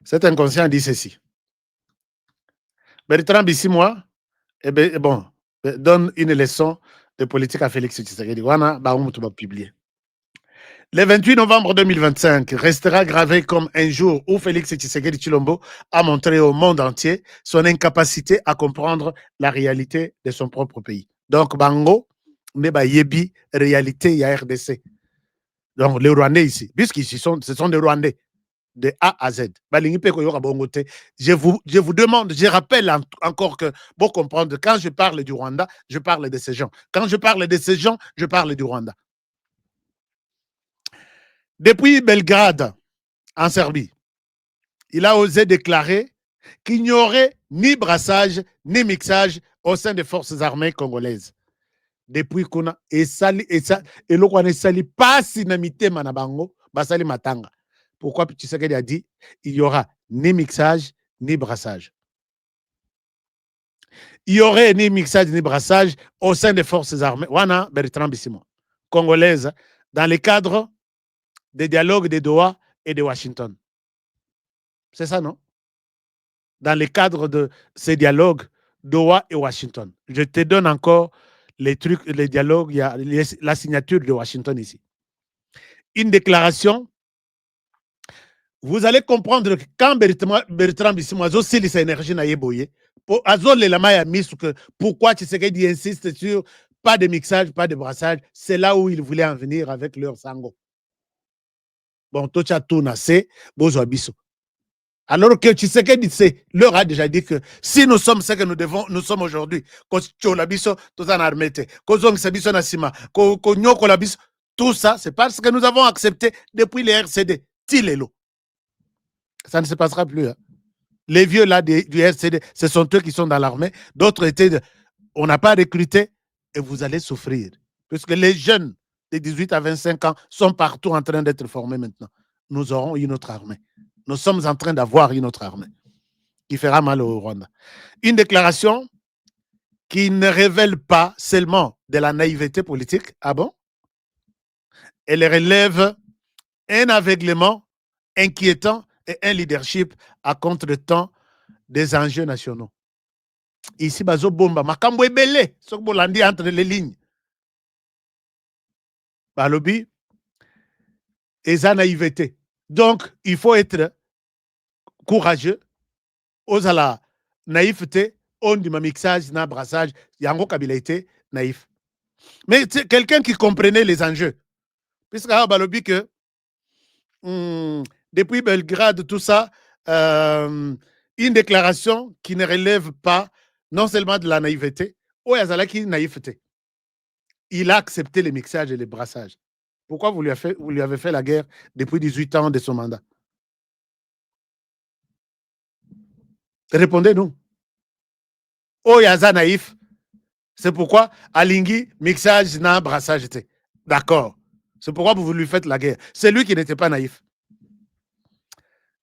Cet inconscient dit ceci. Bertrand Bissimois, donne une leçon de politique à Félix Tshisekedi. Le 28 novembre 2025 restera gravé comme un jour où Félix Tshisekedi Tshilombo a montré au monde entier son incapacité à comprendre la réalité de son propre pays. Donc, Bango, mais yebi réalité ya RDC. Donc les Rwandais ici, puisqu'ici ce sont des Rwandais de A à Z. Je vous demande, je rappelle encore que pour comprendre, quand je parle du Rwanda, je parle de ces gens. Quand je parle de ces gens, je parle du Rwanda. Depuis Belgrade, en Serbie, il a osé déclarer qu'il n'y aurait ni brassage ni mixage au sein des forces armées congolaises. Depuis qu'on a et le qu'on sali pas sinamité manabango basali matanga. Pourquoi Tshisekedi a dit il y aura ni mixage ni brassage. Il y aurait ni mixage ni brassage au sein des forces armées. Wana Bertrand Bissimois, congolaises, dans le cadre des dialogues de Doha et de Washington. C'est ça, non? Dans le cadre de ces dialogues, Doha et Washington. Je te donne encore les trucs, les dialogues, il y a la signature de Washington ici. Une déclaration. Vous allez comprendre que quand Bertrand Bissimois a sa énergie na yeboye, pourquoi Tshisekedi insiste sur pas de mixage, pas de brassage. C'est là où ils voulaient en venir avec leur sango. Bon, Tocha Touna, c'est Bozoabiso. Alors que Tshisekedi leur a déjà dit que si nous sommes ce que nous sommes aujourd'hui, tout ça, c'est parce que nous avons accepté depuis les RCD. Tilelo. Ça ne se passera plus. Hein. Les vieux là du RCD, ce sont eux qui sont dans l'armée. D'autres étaient, on n'a pas recruté et vous allez souffrir. Puisque les jeunes de 18 à 25 ans sont partout en train d'être formés maintenant. Nous aurons une autre armée. Nous sommes en train d'avoir une autre armée qui fera mal au Rwanda. Une déclaration qui ne révèle pas seulement de la naïveté politique. Ah bon? Elle relève un aveuglement inquiétant et un leadership à contre-temps des enjeux nationaux. Ici, Bazo Bomba, Makambo Ebele, Sokbolandi entre les lignes. Balobi, et sa naïveté. Donc, il faut être courageux, aux la naïveté, on dit mixage, na brassage, yango kabila été naïf. Mais quelqu'un qui comprenait les enjeux. Puisque Balobi que depuis Belgrade, tout ça, une déclaration qui ne relève pas non seulement de la naïveté, ou Yazalaki naïveté. Il a accepté les mixages et les brassages. Pourquoi vous lui avez fait la guerre depuis 18 ans de son mandat? Répondez-nous. Oh, Yaza naïf. C'est pourquoi Alingi, mixage, na, brassage était. D'accord. C'est pourquoi vous lui faites la guerre. C'est lui qui n'était pas naïf.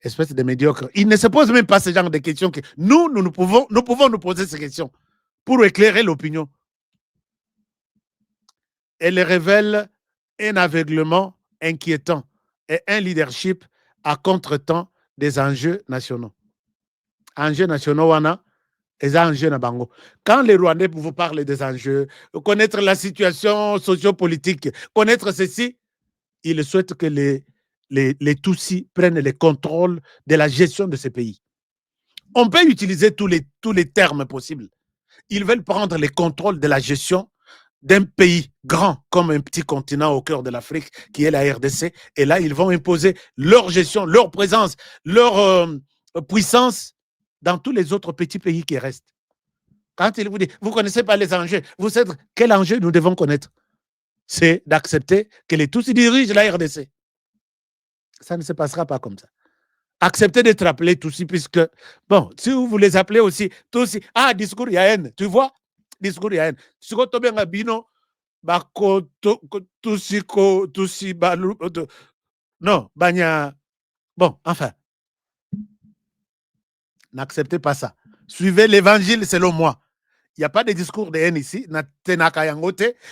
Espèce de médiocre. Il ne se pose même pas ce genre de questions que nous pouvons nous poser ces questions pour éclairer l'opinion. Elle révèle un aveuglement inquiétant et un leadership à contre-temps des enjeux nationaux. Enjeux nationaux, wana, et enjeux na bango. Quand les Rwandais vous parlent des enjeux, connaître la situation sociopolitique, connaître ceci, ils souhaitent que les Tutsis prennent le contrôle de la gestion de ces pays. On peut utiliser tous les termes possibles. Ils veulent prendre le contrôle de la gestion d'un pays grand comme un petit continent au cœur de l'Afrique qui est la RDC. Et là, ils vont imposer leur gestion, leur présence, leur puissance dans tous les autres petits pays qui restent. Quand ils vous disent, vous ne connaissez pas les enjeux, vous savez quel enjeu nous devons connaître? C'est d'accepter que les Tutsis dirigent la RDC. Ça ne se passera pas comme ça. Acceptez d'être appelés Tutsis, puisque, bon, si vous les appelez aussi Tutsis, ah, discours Yahen, tu vois? Discours Yahen. Si vous avez un bino, Tutsi, Balou, non, Banya. Bon, enfin. N'acceptez pas ça. Suivez l'évangile selon moi. Il n'y a pas de discours de haine ici,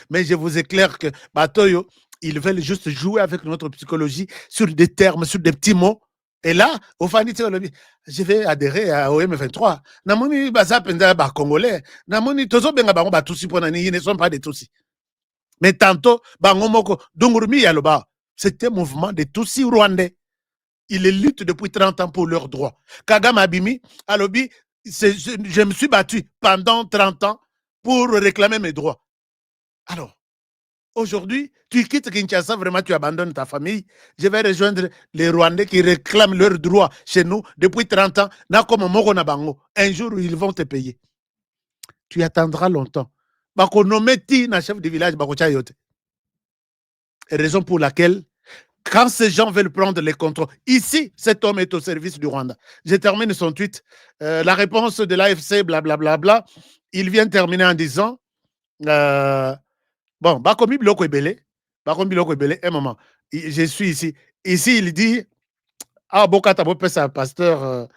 mais je vous éclaire que Batoyo, ils veulent juste jouer avec notre psychologie sur des termes, sur des petits mots. Et là, au Fanny, je vais adhérer au M23. Namoni Baza Penda ba Congolais. Namoni Tozo Benga Bango ba Tutsi pour Nani, ils ne sont pas des Tutsis. Mais tantôt, Bango Moko, Dungurumi Yaloba, c'était un mouvement de Tutsis rwandais. Ils luttent depuis 30 ans pour leurs droits. Kagame Abimi, Alobi, je me suis battu pendant 30 ans pour réclamer mes droits. Alors, aujourd'hui, tu quittes Kinshasa, vraiment, tu abandonnes ta famille. Je vais rejoindre les Rwandais qui réclament leurs droits chez nous depuis 30 ans. Un jour, ils vont te payer. Tu attendras longtemps. Chef de village, raison pour laquelle, quand ces gens veulent prendre les contrôles, ici, cet homme est au service du Rwanda. Je termine son tweet. La réponse de l'AFC, blablabla, il vient terminer en disant bon, Bakomi Biloko Ebele, un moment, je suis ici. Ici, il dit ah, Bokata Bopesa, pasteur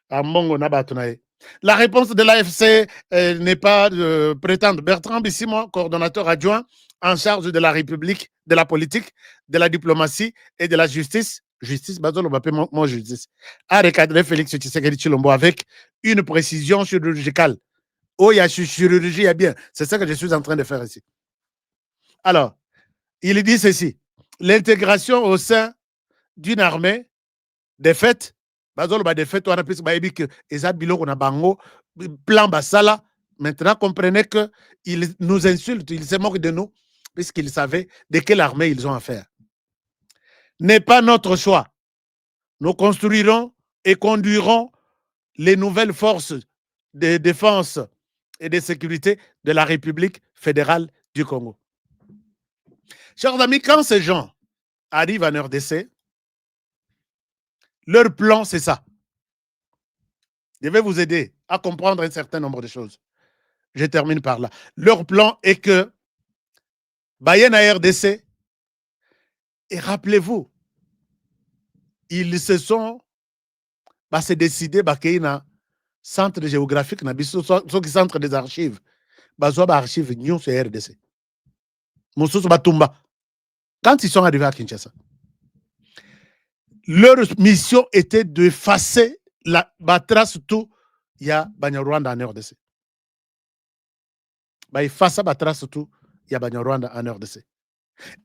Amongo Nabatunae. La réponse de l'AFC n'est pas de prétendre. Bertrand Bissimo, coordonnateur adjoint en charge de la République, de la politique, de la diplomatie et de la justice, justice, a recadré Félix Tshisekedi Tshilombo avec une précision chirurgicale. Oh, il y a chirurgie, il y a bien. C'est ça que je suis en train de faire ici. Alors, il dit ceci. L'intégration au sein d'une armée défaite, on a pu que Eza Biloko na bango, plan basala, Maintenant, comprenez qu'ils nous insultent, ils se moquent de nous, puisqu'ils savaient de quelle armée ils ont affaire. N'est pas notre choix. Nous construirons et conduirons les nouvelles forces de défense et de sécurité de la République fédérale du Congo. Chers amis, quand ces gens arrivent en RDC, leur plan, c'est ça. Je vais vous aider à comprendre un certain nombre de choses. Je termine par là. Leur plan est que Bayen à RDC, et rappelez-vous, ils se sont c'est décidé qu'il y a un centre géographique, un centre des archives. Il y a archives sur RDC. Quand ils sont arrivés à Kinshasa, leur mission était d'effacer la trace tout. Il y a Banyarwanda en RDC. Effacer la trace tout. Il y a Banyarwanda en RDC.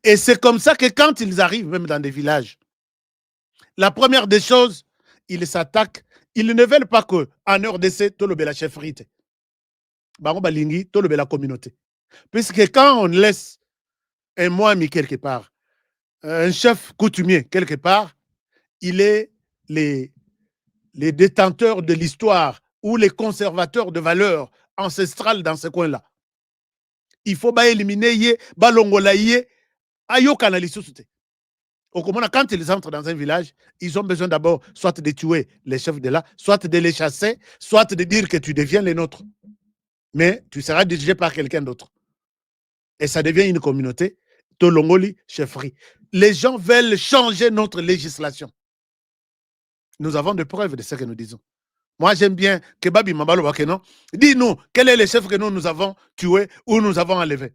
Et c'est comme ça que quand ils arrivent, même dans des villages, la première des choses, ils s'attaquent. Ils ne veulent pas qu'en RDC, tout le la chefferie. Tout le la communauté. Puisque quand on laisse un moine quelque part, un chef coutumier quelque part, il est les détenteurs de l'histoire ou les conservateurs de valeurs ancestrales dans ce coin-là. Il faut éliminer balongolaye ayo kanalisouté. Quand ils entrent dans un village, ils ont besoin d'abord soit de tuer les chefs de là, soit de les chasser, soit de dire que tu deviens les nôtres. Mais tu seras dirigé par quelqu'un d'autre. Et ça devient une communauté. Tolongoli, chefferie. Les gens veulent changer notre législation. Nous avons des preuves de ce que nous disons. Moi, j'aime bien que Babi Mabalo Bakeno. Dis-nous, quel est le chef que nous avons tué ou nous avons enlevé?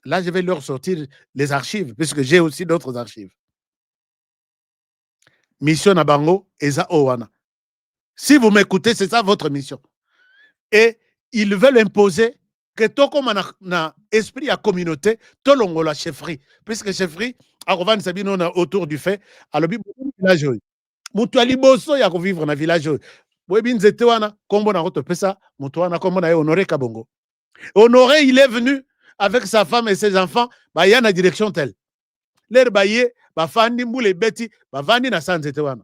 Là, je vais leur sortir les archives, puisque j'ai aussi d'autres archives. Mission Nabango, Eza Owana. Si vous m'écoutez, c'est ça votre mission. Et ils veulent imposer que tout comme un esprit à communauté, tout le monde la chefferie. Puisque chefferie, autour du fait, alors village. Mutuali boso ya vivre dans village. Webinzete wana kombo na roto pesa, mutuana kombo na Honoré Kabongo. Honoré, il est venu avec sa femme et ses enfants, il y a une direction telle. L'air baye, bafandi moule beti, bafandi na sanzete wana.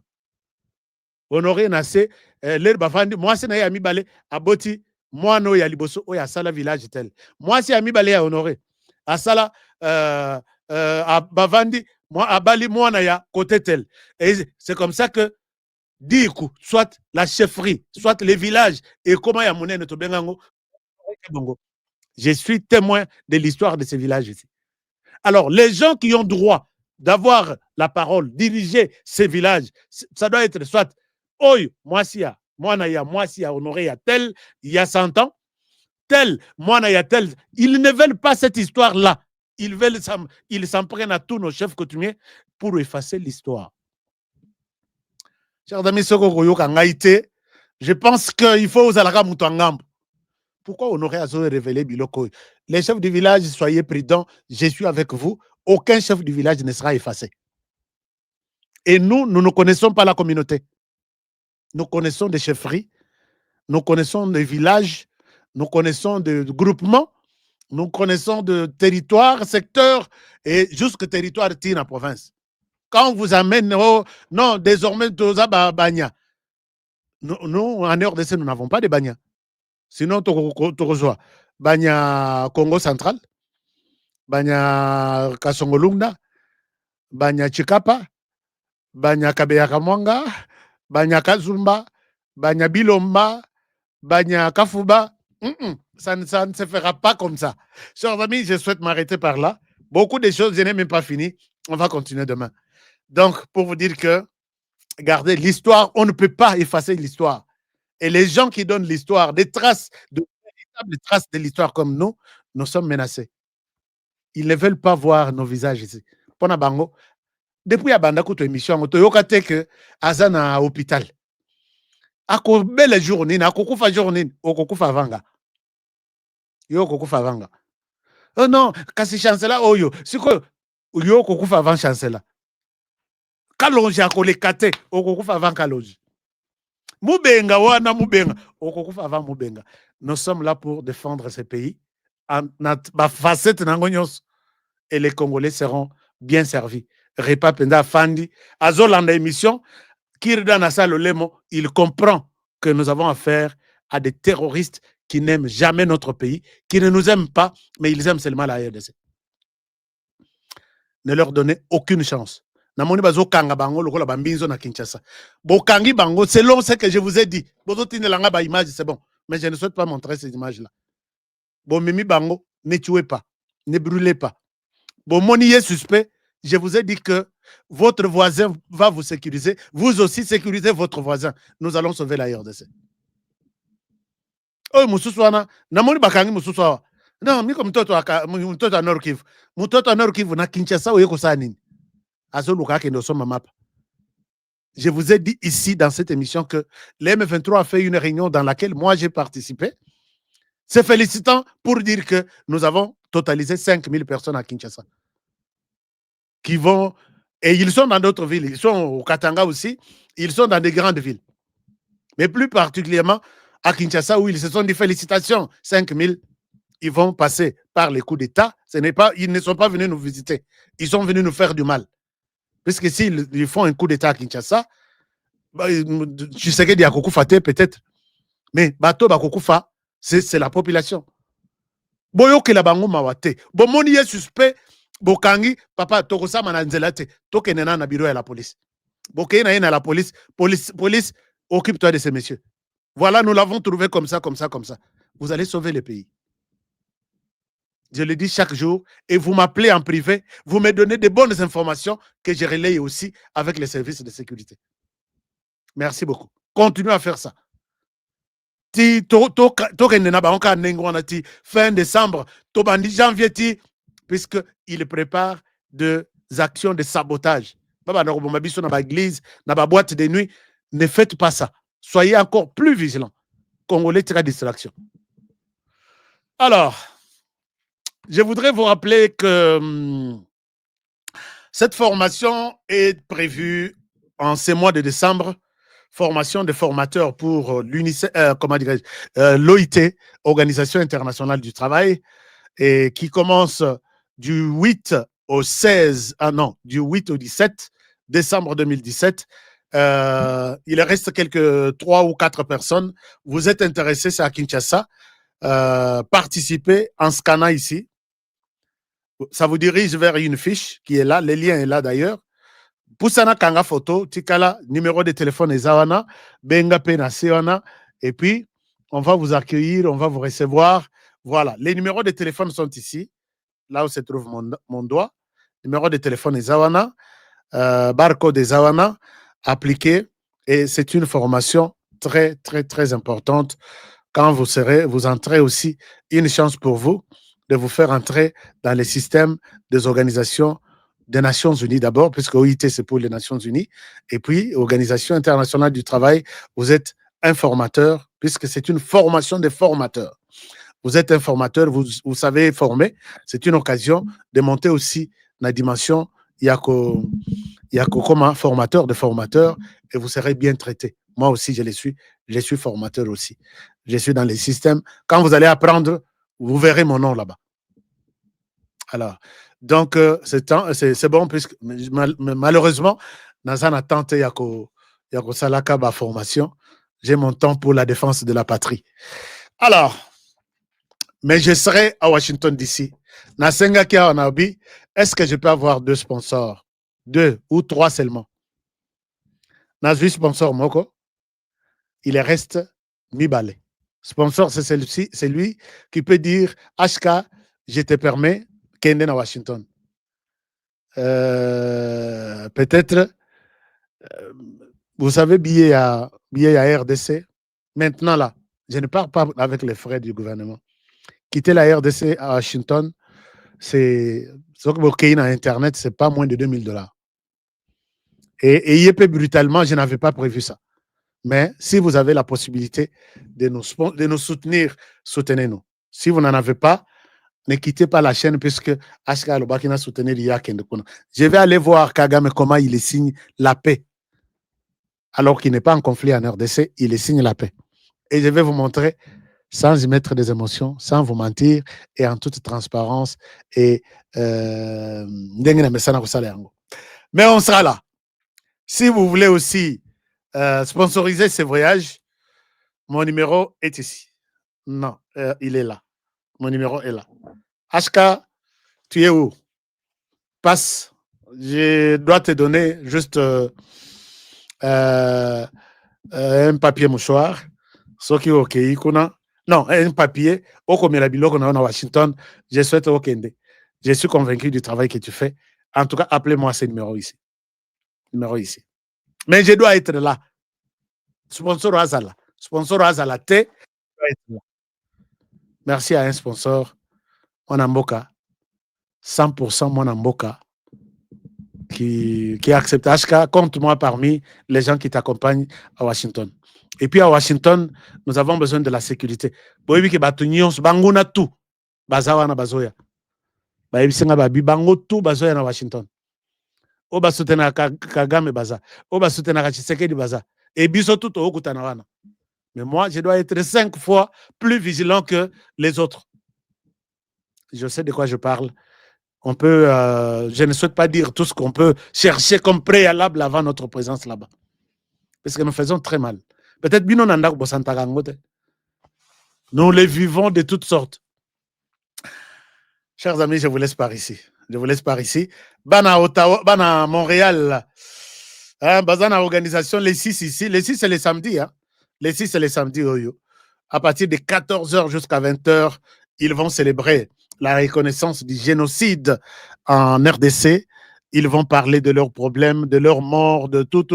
Honoré na se, l'air bafandi, moi c'est na ya mi balé, aboti, moi no ya liboso, o ya sala village tel. Moi c'est ya mi balé ya Honoré. A sala, a bavandi, moi abali, moi na ya côté tel. Et c'est comme ça que, diku, soit la chefferie, soit les villages, et comment ya mouné ne to bengango, je suis témoin de l'histoire de ces villages ici. Alors, les gens qui ont droit d'avoir la parole, diriger ces villages, ça doit être soit Oy, moi si ya, Honoré, ya tel, il y a 100 ans, tel, moi ya tel. Ils ne veulent pas cette histoire-là. Ils s'en prennent à tous nos chefs coutumiers pour effacer l'histoire. Chers amis, je pense qu'il faut aux Alaka Moutangambo. Pourquoi Honoré a révélé Biloko? Les chefs du village, soyez prudents, je suis avec vous. Aucun chef du village ne sera effacé. Et nous ne connaissons pas la communauté. Nous connaissons des chefferies, nous connaissons des villages, nous connaissons des groupements, nous connaissons des territoires, secteurs et jusqu'au territoire de la province. Quand on vous amène, non, désormais, Bagna. Nous, en RDC, nous n'avons pas de Bagna. Sinon, tu reçois Bagna Congo central, Bagna Kasongolunda, Bagna Chikapa, Bagna Kabeyakamwanga, Bagna Kazumba, Bagna Bilomba, Bagna Kafuba. Ça ne se fera pas comme ça. Chers amis, je souhaite m'arrêter par là. Beaucoup de choses, je n'ai même pas fini. On va continuer demain. Donc, pour vous dire que, regardez, l'histoire, on ne peut pas effacer l'histoire. Et les gens qui donnent l'histoire, des traces, de véritables traces de l'histoire comme nous sommes menacés. Ils ne veulent pas voir nos visages ici. Pona bango, depuis abanda kuto émission, to yokate que azana à hôpital. Ako belle journée, ako kufa journée, okufa vanga. Yo okufa vanga. Oh non, kasi chancela oyo, siko yo okufa avant chancela. Kalonji akole kate, okufa avant kalonji. Mubenga wana mubenga, okufa avant mubenga. Nous sommes là pour défendre ce pays. Et les Congolais seront bien servis. Repa Penda Fandi, Azolanda émission, Kirda Nassa Lolemo, il comprend que nous avons affaire à des terroristes qui n'aiment jamais notre pays, qui ne nous aiment pas, mais ils aiment seulement la RDC. Ne leur donnez aucune chance. Namoni bazo kanga bango lokola bambinzo na Kinshasa. Bokangi bango selon ce que je vous ai dit. Bozo tinelanga ba image c'est bon, mais je ne souhaite pas montrer ces images là. Bon mimi bango, ne tuez pas, ne brûlez pas. Bon moni est suspect, je vous ai dit que votre voisin va vous sécuriser, vous aussi sécurisez votre voisin. Nous allons sauver la RDC. Oh mususwana, namoni bakangi mususwa. Non, miko mtoto a Nord Kivu. Mtoto a Nord Kivu na Kinshasa oyeko sa nini? Je vous ai dit ici dans cette émission que l'M23 a fait une réunion dans laquelle moi j'ai participé. C'est félicitant pour dire que nous avons totalisé 5000 personnes à Kinshasa. Qui vont, et ils sont dans d'autres villes. Ils sont au Katanga aussi. Ils sont dans des grandes villes. Mais plus particulièrement à Kinshasa où ils se sont dit félicitations, 5000. Ils vont passer par les coups d'État. Ils ne sont pas venus nous visiter. Ils sont venus nous faire du mal. Puisque s'ils font un coup d'État à Kinshasa, tu sais qu'il y a Kokufa peut-être. Mais Bato Bakokufa, c'est la population. Boyo ke la bango mawate. Bomoni est suspect. Bokangi, papa, Tokosa mananzelate. Tokenena na bureau à la police. Bokena à la police. Police, occupe-toi de ces messieurs. Voilà, nous l'avons trouvé comme ça. Vous allez sauver le pays. Je le dis chaque jour, et vous m'appelez en privé, vous me donnez de bonnes informations que je relaye aussi avec les services de sécurité. Merci beaucoup. Continuez à faire ça. Fin décembre, janvier, puisqu'il prépare des actions de sabotage. Boîte de nuit, ne faites pas ça. Soyez encore plus vigilants. Congolais, tire distraction. Alors, je voudrais vous rappeler que cette formation est prévue en ce mois de décembre. Formation de formateurs pour l'OIT, Organisation internationale du travail, et qui commence du 8 au 17 décembre 2017. Il reste quelques 3 ou 4 personnes. Vous êtes intéressés, c'est à Kinshasa. Participez en scannant ici. Ça vous dirige vers une fiche qui est là. Le lien est là d'ailleurs. Poussana kanga photo, tikala, numéro de téléphone Ezawana, benga pena sewana. Et puis, on va vous accueillir, on va vous recevoir. Voilà. Les numéros de téléphone sont ici. Là où se trouve mon doigt. Numéro de téléphone Ezawana, barcode Ezawana, appliqué. Et c'est une formation très, très, très importante. Quand vous entrez aussi, une chance pour vous de vous faire entrer dans les systèmes des organisations des Nations Unies d'abord, puisque OIT, c'est pour les Nations Unies, et puis Organisation internationale du travail, vous êtes un formateur, puisque c'est une formation des formateurs. Vous êtes un formateur, vous savez former, c'est une occasion de monter aussi la dimension, il y a comme un formateur de formateurs, et vous serez bien traité. Moi aussi, je suis formateur aussi. Je suis dans les systèmes. Quand vous allez apprendre, vous verrez mon nom là-bas. Alors, donc, c'est bon, puisque malheureusement, dans une attente, il y a Salaka ma formation. J'ai mon temps pour la défense de la patrie. Alors, mais je serai à Washington DC. Nasenga Kia Onabi, est-ce que je peux avoir 2 sponsors? 2 ou 3 seulement. Nazui sponsor Moko, il reste Mibale. Sponsor, c'est celui qui peut dire HK, je te permets Kenden à Washington. Peut-être, vous savez, billet à RDC. Maintenant, là, je ne pars pas avec les frais du gouvernement. Quitter la RDC à Washington, c'est ce que vous payez dans Internet, c'est pas moins de $2000. Et IEP, brutalement, je n'avais pas prévu ça. Mais si vous avez la possibilité de nous soutenir, soutenez-nous. Si vous n'en avez pas, ne quittez pas la chaîne puisque Ashka Alobakina soutenir Yaken. Je vais aller voir Kagame comment il signe la paix. Alors qu'il n'est pas en conflit en RDC, il signe la paix. Et je vais vous montrer sans y mettre des émotions, sans vous mentir, et en toute transparence. Et mais on sera là. Si vous voulez aussi sponsoriser ces voyages, mon numéro est ici. Non, il est là. Mon numéro est là. HK, tu es où? Passe. Je dois te donner juste un papier mouchoir. Ce qui est OK. Non, un papier. Au combien la biloko à Washington. Je souhaite Okende. Je suis convaincu du travail que tu fais. En tout cas, appelez-moi ce numéro ici. Numéro ici. Mais je dois être là. Sponsor Azala. Sponsor Azala T. Merci à un sponsor. Monamboka. 100% Monamboka. Qui accepte HK, compte-moi parmi les gens qui t'accompagnent à Washington. Et puis à Washington, nous avons besoin de la sécurité. Boyebi ke batu nyonso banguna tout bazawa na bazoya. Bayebi senga babi bango tout bazoya na Washington. O basutena Kagame baza. O basutena Tshisekedi baza. Et biso tout okutana wana. Mais moi, je dois être 5 fois plus vigilant que les autres. Je sais de quoi je parle. On peut, je ne souhaite pas dire tout ce qu'on peut chercher comme préalable avant notre présence là-bas. Parce que nous faisons très mal. Peut-être que nous les vivons de toutes sortes. Chers amis, je vous laisse par ici. Je vous laisse par ici. Bana Ottawa, Bana Montréal. Hein, Bazana organisation, les 6 ici. Les 6, c'est les samedis. Hein. Les 6, c'est les samedis. À partir de 14h jusqu'à 20h, ils vont célébrer la reconnaissance du génocide en RDC. Ils vont parler de leurs problèmes, de leurs morts, de tout.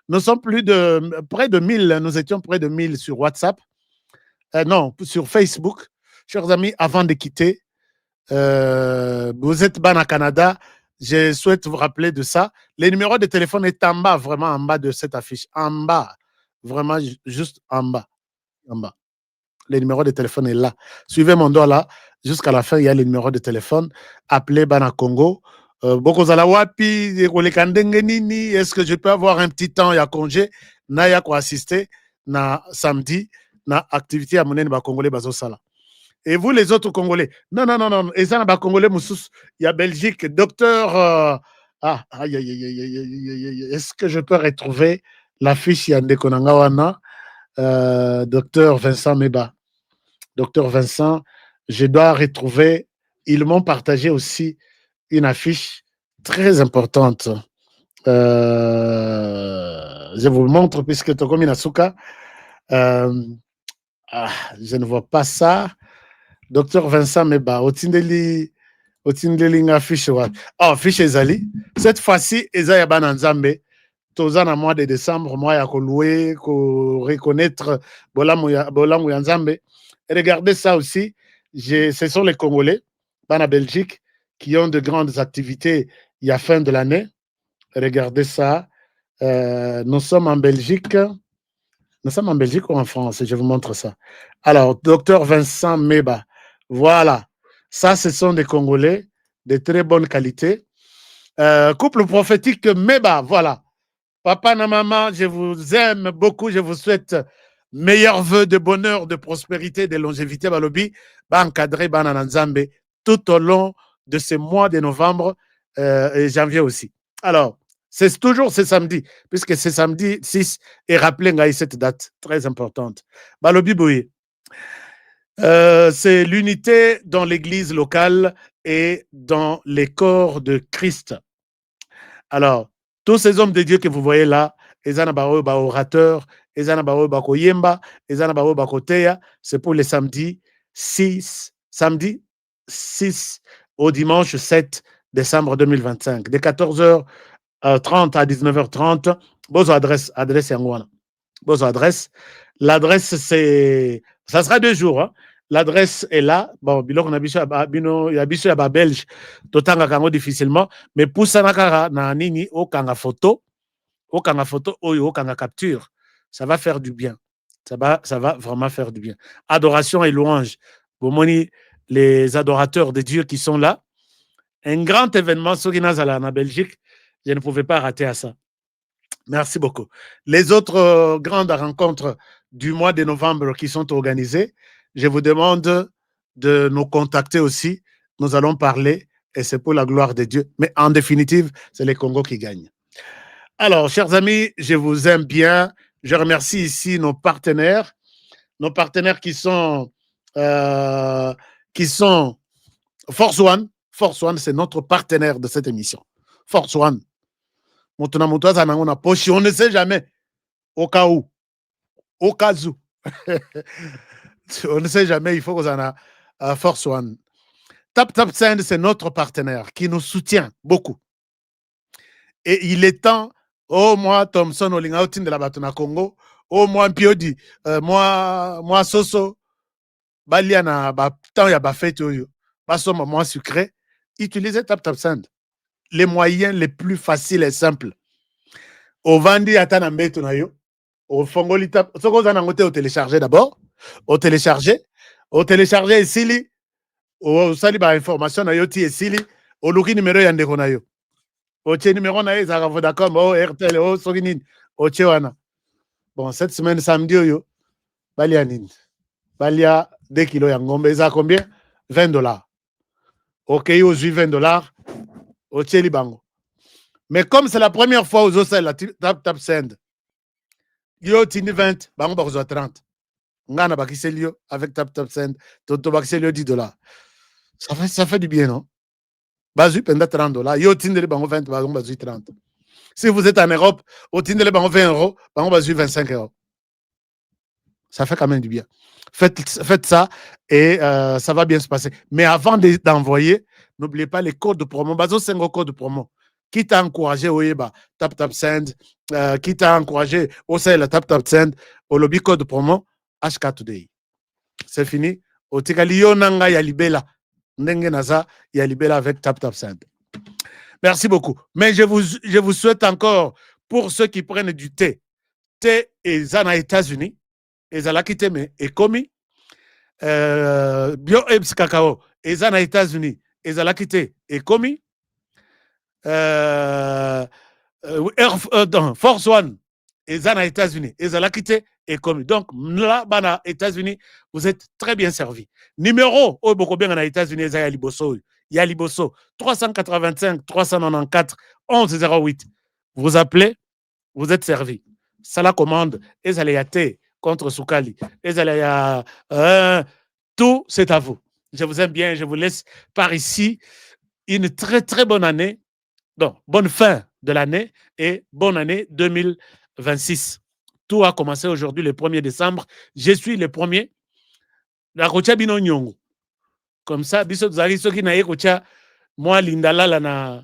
Nous sommes près de 1000, nous étions près de 1000 sur WhatsApp. Non, sur Facebook. Chers amis, avant de quitter, vous êtes au Canada, je souhaite vous rappeler de ça. Le numéro de téléphone est en bas, vraiment en bas de cette affiche. En bas, vraiment juste en bas. En bas. Le numéro de téléphone est là. Suivez mon doigt là. Jusqu'à la fin, il y a le numéro de téléphone. Appelez Bana Congo. Est-ce que je peux avoir un petit temps à congé? Naya ko assister na samedi na activité à monene ba Congolais bazo sala. Et vous les autres Congolais? Non. Et ça na ba Congolais moussous. Il y a Belgique, docteur. Est-ce que je peux retrouver l'affiche Yande Konangawana? Docteur Vincent Meba. Docteur Vincent, je dois retrouver. Ils m'ont partagé aussi une affiche très importante. Je vous le montre puisque Tokomi Nasuka. Je ne vois pas ça. Docteur Vincent Meba, Otindeli affiche. Oh, fiche Ezali. Cette fois-ci, Ezaya Bananzambe. Tozana mois de décembre, mois à louer, reconnaître Bolamou Yanzambe. Regardez ça aussi. Ce sont les Congolais, en Belgique, qui ont de grandes activités il y a fin de l'année. Regardez ça. Nous sommes en Belgique. Nous sommes en Belgique ou en France? Je vous montre ça. Alors, docteur Vincent Meba. Voilà. Ça, ce sont des Congolais de très bonne qualité. Couple prophétique Meba. Voilà. Papa et maman, je vous aime beaucoup. Je vous souhaite meilleurs vœux de bonheur, de prospérité, de longévité. Balobi, encadré Banananzambe tout au long de ce mois de novembre et janvier aussi. Alors, c'est toujours ce samedi, puisque c'est samedi 6 et rappelez cette date très importante. Balobi Boye. C'est l'unité dans l'église locale et dans les corps de Christ. Alors, tous ces hommes de Dieu que vous voyez là, orateurs, c'est pour les samedis 6 au dimanche 7 décembre 2025, de 14h30 à 19h30. Vos adresses Yangwana. Vos adresses. L'adresse, ça sera 2 jours. Hein. L'adresse est là. Bon, bilok na biso ya biso ya ba belge totanga kango difficilement, mais pour sanakara na nini okanga photo oyo okanga capture, ça va faire du bien. Ça va vraiment faire du bien. Adoration et louange. Bomoni, les adorateurs de Dieu qui sont là. Un grand événement sur Nazala en Belgique, je ne pouvais pas rater à ça. Merci beaucoup. Les autres grandes rencontres du mois de novembre qui sont organisées, je vous demande de nous contacter aussi. Nous allons parler et c'est pour la gloire de Dieu. Mais en définitive, c'est les Congos qui gagnent. Alors, chers amis, je vous aime bien. Je remercie ici nos partenaires qui sont Force One. Force One, c'est notre partenaire de cette émission. Force One. On ne sait jamais. Au cas où. Au cas où. On ne sait jamais, il faut qu'on en a Force One. TapTapSend, c'est notre partenaire qui nous soutient beaucoup. Et il est temps, moi, Thomson, Olingautin de la Batona Congo, moi, Piodi, moi, Soso, Baliana, tant y a bafet, somme moins sucré, utilisez TapTapSend. Les moyens les plus faciles et simples. Au Vandi, Atana Mbeto na yo, au Fongoli Tap, ce qu'on a au télécharger d'abord, au télécharger ici, au sali ba information na yo ti ici, au luki numéro yande na yo. Au tien numéro na yo, ça Vodacom, au RTL, au Soginin, au Tchewana. Bon, cette semaine, samedi, yo, Balia Nin. Balia 2 kilos yangombe, ça combien? $20. Ok, aux $20, au Tcheli Bango. Mais comme c'est la première fois aux OCL, la TapTapSend, yo tini 20, bango bakozwa 30. Ngana bakiselio avec TapTapSend, toto bakiselio $10. Ça fait du bien, non? Bazu penda $30. Yo tindele bango 20, bango bazu 30. Si vous êtes en Europe, au tindele bango 20 €, bango bazu 25 €. Ça fait quand même du bien. Faites ça et ça va bien se passer. Mais avant d'envoyer, n'oubliez pas les codes de promo. Bazo 5 codes de promo. Qui t'a encouragé au Yeba, TapTapSend, qui t'a encouragé au Sahel, TapTapSend, au lobby code promo, HK Today. C'est fini. Au Tigalio Nanga Yalibela, Nenge Naza Yalibela avec TapTapSend. Merci beaucoup. Mais je vous souhaite encore, pour ceux qui prennent du thé et Zana États-Unis, et Zalakite et Komi, BioEbs Cacao, et Zana États-Unis, et Zalakite et Komi, Force One, et Zana États-Unis, et Zalakite et Komi. Donc, là, bana États-Unis, vous êtes très bien servis. Numéro, beaucoup bien en États-Unis, Yaliboso, 385 394 1108. Vous appelez, vous êtes servi. Ça la commande, et Zalayate contre Soukali, et Zalaya, tout, c'est à vous. Je vous aime bien, je vous laisse par ici. Une très, très bonne année. Donc, bonne fin de l'année et bonne année 2026. Tout a commencé aujourd'hui, le 1er décembre. Je suis le premier. La Rocha Bino Nyongo. Comme ça, biso tuzali soki na yekocha moi lindalala na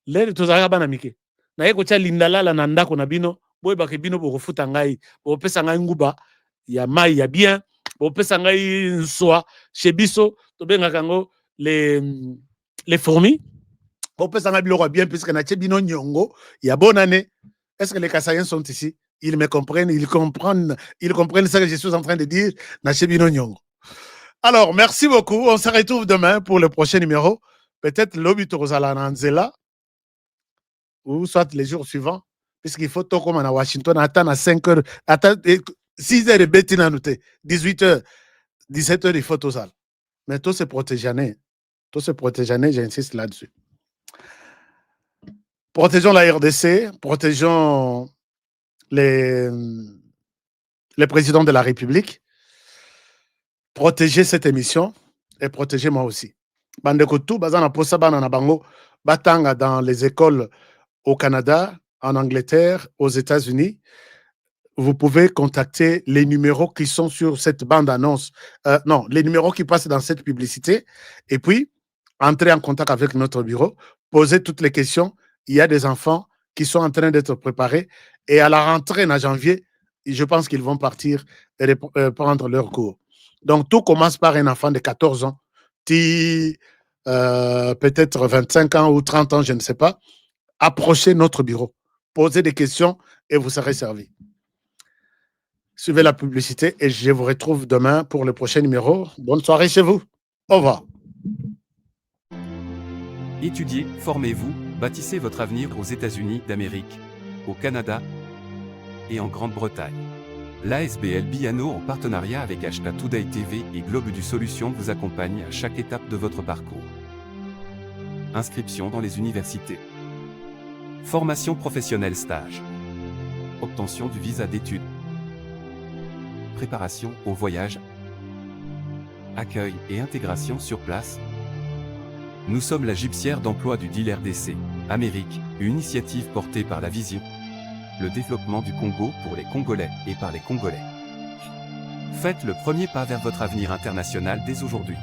lere tuzaka bana mike. Na yekocha lindalala na ndako na bino, boy bake bino bokofuta ngai, bopesa ngai nguba ya mai ya bien, bopesa ngai nswa chez biso to bengaka ngo les fourmis. Bopesa ngai biloko bien puisque na bino nyongo ya bonne année. Est-ce que les Kassaïens sont ici? Ils me comprennent, ils comprennent ce que je suis en train de dire. Na bino nyongo. Alors, merci beaucoup. On se retrouve demain pour le prochain numéro. Peut-être l'Obi Torozala Nanzela ou soit les jours suivants, puisqu'il faut tout comme à Washington, attendre à 5 heures, attendre 6 heures de bêtine à noter, 18 heures, 17 heures, il faut tout ça. Mais tout se protéger, j'insiste là-dessus. Protégeons la RDC, protégeons les présidents de la République. Protéger cette émission et protéger moi aussi. Bandekotou, bazana posa banana bango, batanga dans les écoles au Canada, en Angleterre, aux États-Unis. Vous pouvez contacter les numéros qui sont sur cette bande-annonce. Non, les numéros qui passent dans cette publicité. Et puis, entrez en contact avec notre bureau, posez toutes les questions. Il y a des enfants qui sont en train d'être préparés. Et à la rentrée en janvier, je pense qu'ils vont partir et prendre leur cours. Donc, tout commence par un enfant de 14 ans, peut-être 25 ans ou 30 ans, je ne sais pas. Approchez notre bureau, posez des questions et vous serez servi. Suivez la publicité et je vous retrouve demain pour le prochain numéro. Bonne soirée chez vous. Au revoir. Étudiez, formez-vous, bâtissez votre avenir aux États-Unis d'Amérique, au Canada, et en Grande-Bretagne. L'ASBL Biano, en partenariat avec Ashka Today TV et Globe du Solution, vous accompagne à chaque étape de votre parcours. Inscription dans les universités. Formation professionnelle stage. Obtention du visa d'études. Préparation au voyage. Accueil et intégration sur place. Nous sommes la gypsière d'emploi du deal RDC, Amérique, une initiative portée par la vision, le développement du Congo pour les Congolais et par les Congolais. Faites le premier pas vers votre avenir international dès aujourd'hui.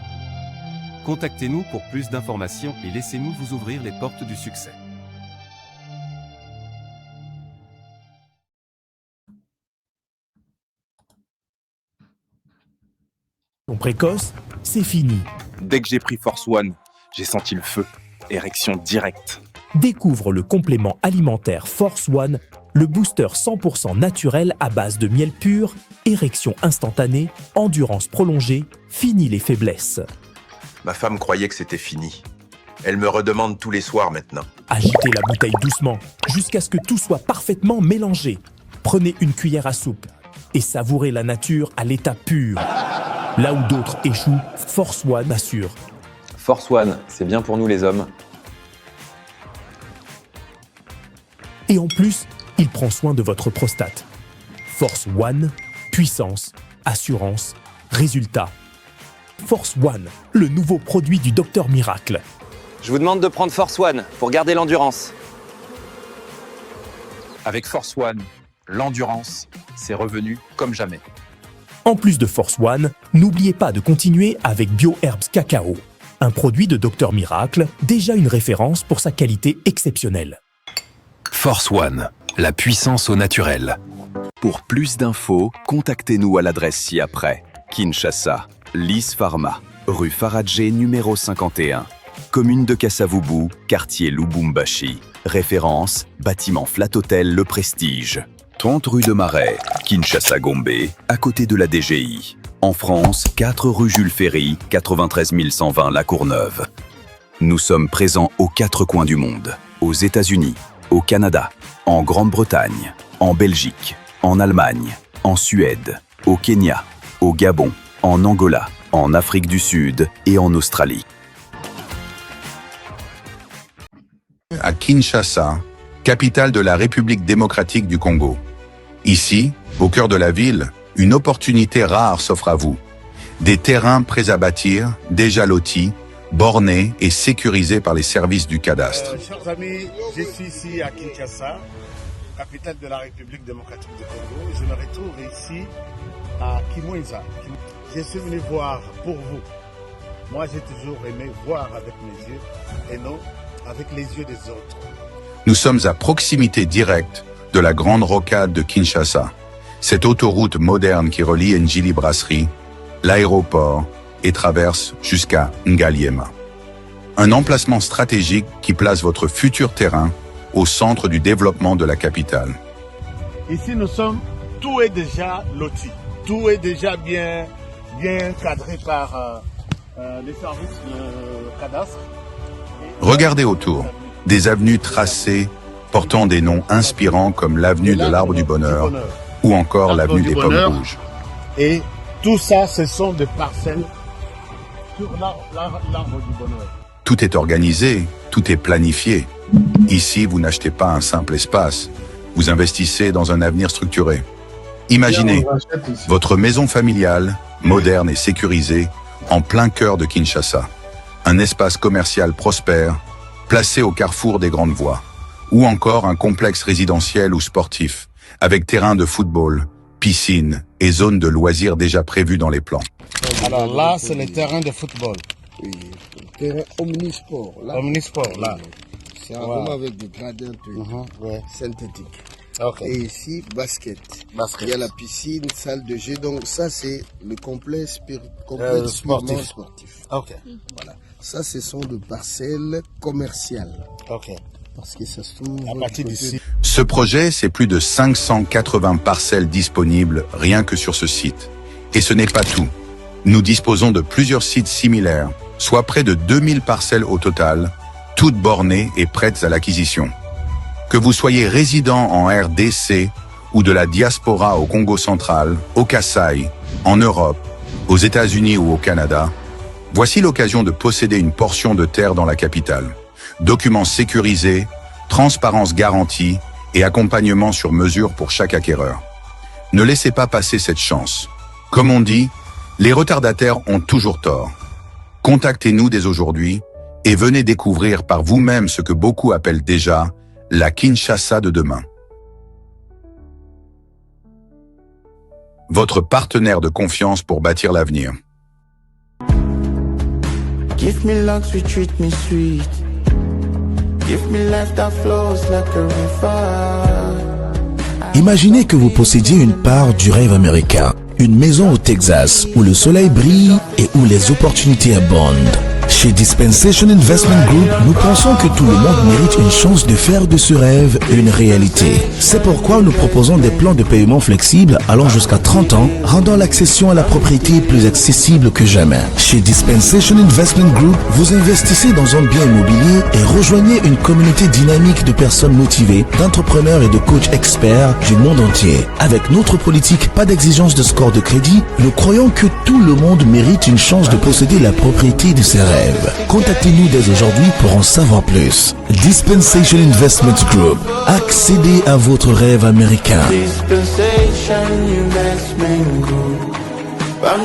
Contactez-nous pour plus d'informations et laissez-nous vous ouvrir les portes du succès. Précoce, c'est fini. Dès que j'ai pris Force One, j'ai senti le feu. Érection directe. Découvre le complément alimentaire Force One, le booster 100% naturel à base de miel pur, érection instantanée, endurance prolongée, fini les faiblesses. Ma femme croyait que c'était fini. Elle me redemande tous les soirs maintenant. Agitez la bouteille doucement, jusqu'à ce que tout soit parfaitement mélangé. Prenez une cuillère à soupe et savourez la nature à l'état pur. Là où d'autres échouent, Force One assure. Force One, c'est bien pour nous les hommes. Et en plus, il prend soin de votre prostate. Force One, puissance, assurance, résultat. Force One, le nouveau produit du Docteur Miracle. Je vous demande de prendre Force One pour garder l'endurance. Avec Force One, l'endurance, c'est revenu comme jamais. En plus de Force One, n'oubliez pas de continuer avec BioHerbs Cacao, un produit de Docteur Miracle, déjà une référence pour sa qualité exceptionnelle. Force One, la puissance au naturel. Pour plus d'infos, contactez-nous à l'adresse ci-après. Kinshasa, Lys Pharma, rue Faradjé numéro 51. Commune de Kassavubu, quartier Lubumbashi. Référence, bâtiment Flat Hotel Le Prestige. 30 rue de Marais, Kinshasa Gombe, à côté de la DGI. En France, 4 rue Jules Ferry, 93 120 La Courneuve. Nous sommes présents aux 4 coins du monde. Aux États-Unis, au Canada, en Grande-Bretagne, en Belgique, en Allemagne, en Suède, au Kenya, au Gabon, en Angola, en Afrique du Sud et en Australie. À Kinshasa, capitale de la République démocratique du Congo. Ici, au cœur de la ville, une opportunité rare s'offre à vous. Des terrains prêts à bâtir, déjà lotis, bornés et sécurisés par les services du cadastre. Chers amis, je suis ici à Kinshasa, capitale de la République démocratique du Congo. Je me retrouve ici à Kimweza. Je suis venu voir pour vous. Moi, j'ai toujours aimé voir avec mes yeux et non avec les yeux des autres. Nous sommes à proximité directe de la grande rocade de Kinshasa, cette autoroute moderne qui relie Njili Brasserie, l'aéroport et traverse jusqu'à Ngaliema. Un emplacement stratégique qui place votre futur terrain au centre du développement de la capitale. Ici, tout est déjà loti, tout est déjà bien cadré par les services de cadastre. Regardez autour, des avenues tracées portant des noms inspirants comme l'avenue de l'Arbre du Bonheur ou encore l'avenue des Pommes Rouges. Et tout ça, ce sont des parcelles sur l'Arbre du Bonheur. Tout est organisé, tout est planifié. Ici, vous n'achetez pas un simple espace, vous investissez dans un avenir structuré. Imaginez votre maison familiale, moderne et sécurisée, en plein cœur de Kinshasa. Un espace commercial prospère, placé au carrefour des grandes voies. Ou encore un complexe résidentiel ou sportif, avec terrain de football, piscine et zone de loisirs déjà prévus dans les plans. Alors là, c'est le terrain de football. Oui, terrain omnisport. Là, omnisport, là. C'est vraiment avec des gradins synthétiques. Okay. Et ici, basket. Il y a la piscine, salle de jeu. Donc ça, c'est le complexe sportif. Okay. Voilà. Ça, ce sont des parcelles commerciales. Okay. Parce que ça se trouve à partir d'ici. Ce projet, c'est plus de 580 parcelles disponibles rien que sur ce site. Et ce n'est pas tout. Nous disposons de plusieurs sites similaires, soit près de 2000 parcelles au total, toutes bornées et prêtes à l'acquisition. Que vous soyez résident en RDC ou de la diaspora au Congo central, au Kasaï, en Europe, aux États-Unis ou au Canada, voici l'occasion de posséder une portion de terre dans la capitale. Documents sécurisés, transparence garantie et accompagnement sur mesure pour chaque acquéreur. Ne laissez pas passer cette chance. Comme on dit, les retardataires ont toujours tort. Contactez-nous dès aujourd'hui et venez découvrir par vous-même ce que beaucoup appellent déjà la Kinshasa de demain. Votre partenaire de confiance pour bâtir l'avenir. Give me luxury, treat me sweet. Give me life that flows like a river. Imaginez que vous possédiez une part du rêve américain, une maison au Texas où le soleil brille et où les opportunités abondent. Chez Dispensation Investment Group, nous pensons que tout le monde mérite une chance de faire de ce rêve une réalité. C'est pourquoi nous proposons des plans de paiement flexibles allant jusqu'à 30 ans, rendant l'accession à la propriété plus accessible que jamais. Chez Dispensation Investment Group, vous investissez dans un bien immobilier et rejoignez une communauté dynamique de personnes motivées, d'entrepreneurs et de coachs experts du monde entier. Avec notre politique, pas d'exigence de score de crédit, nous croyons que tout le monde mérite une chance de posséder la propriété de ses rêves. Contactez-nous dès aujourd'hui pour en savoir plus. Dispensation Investment Group. Accédez à votre rêve américain. Dispensation Investment Group. Bam,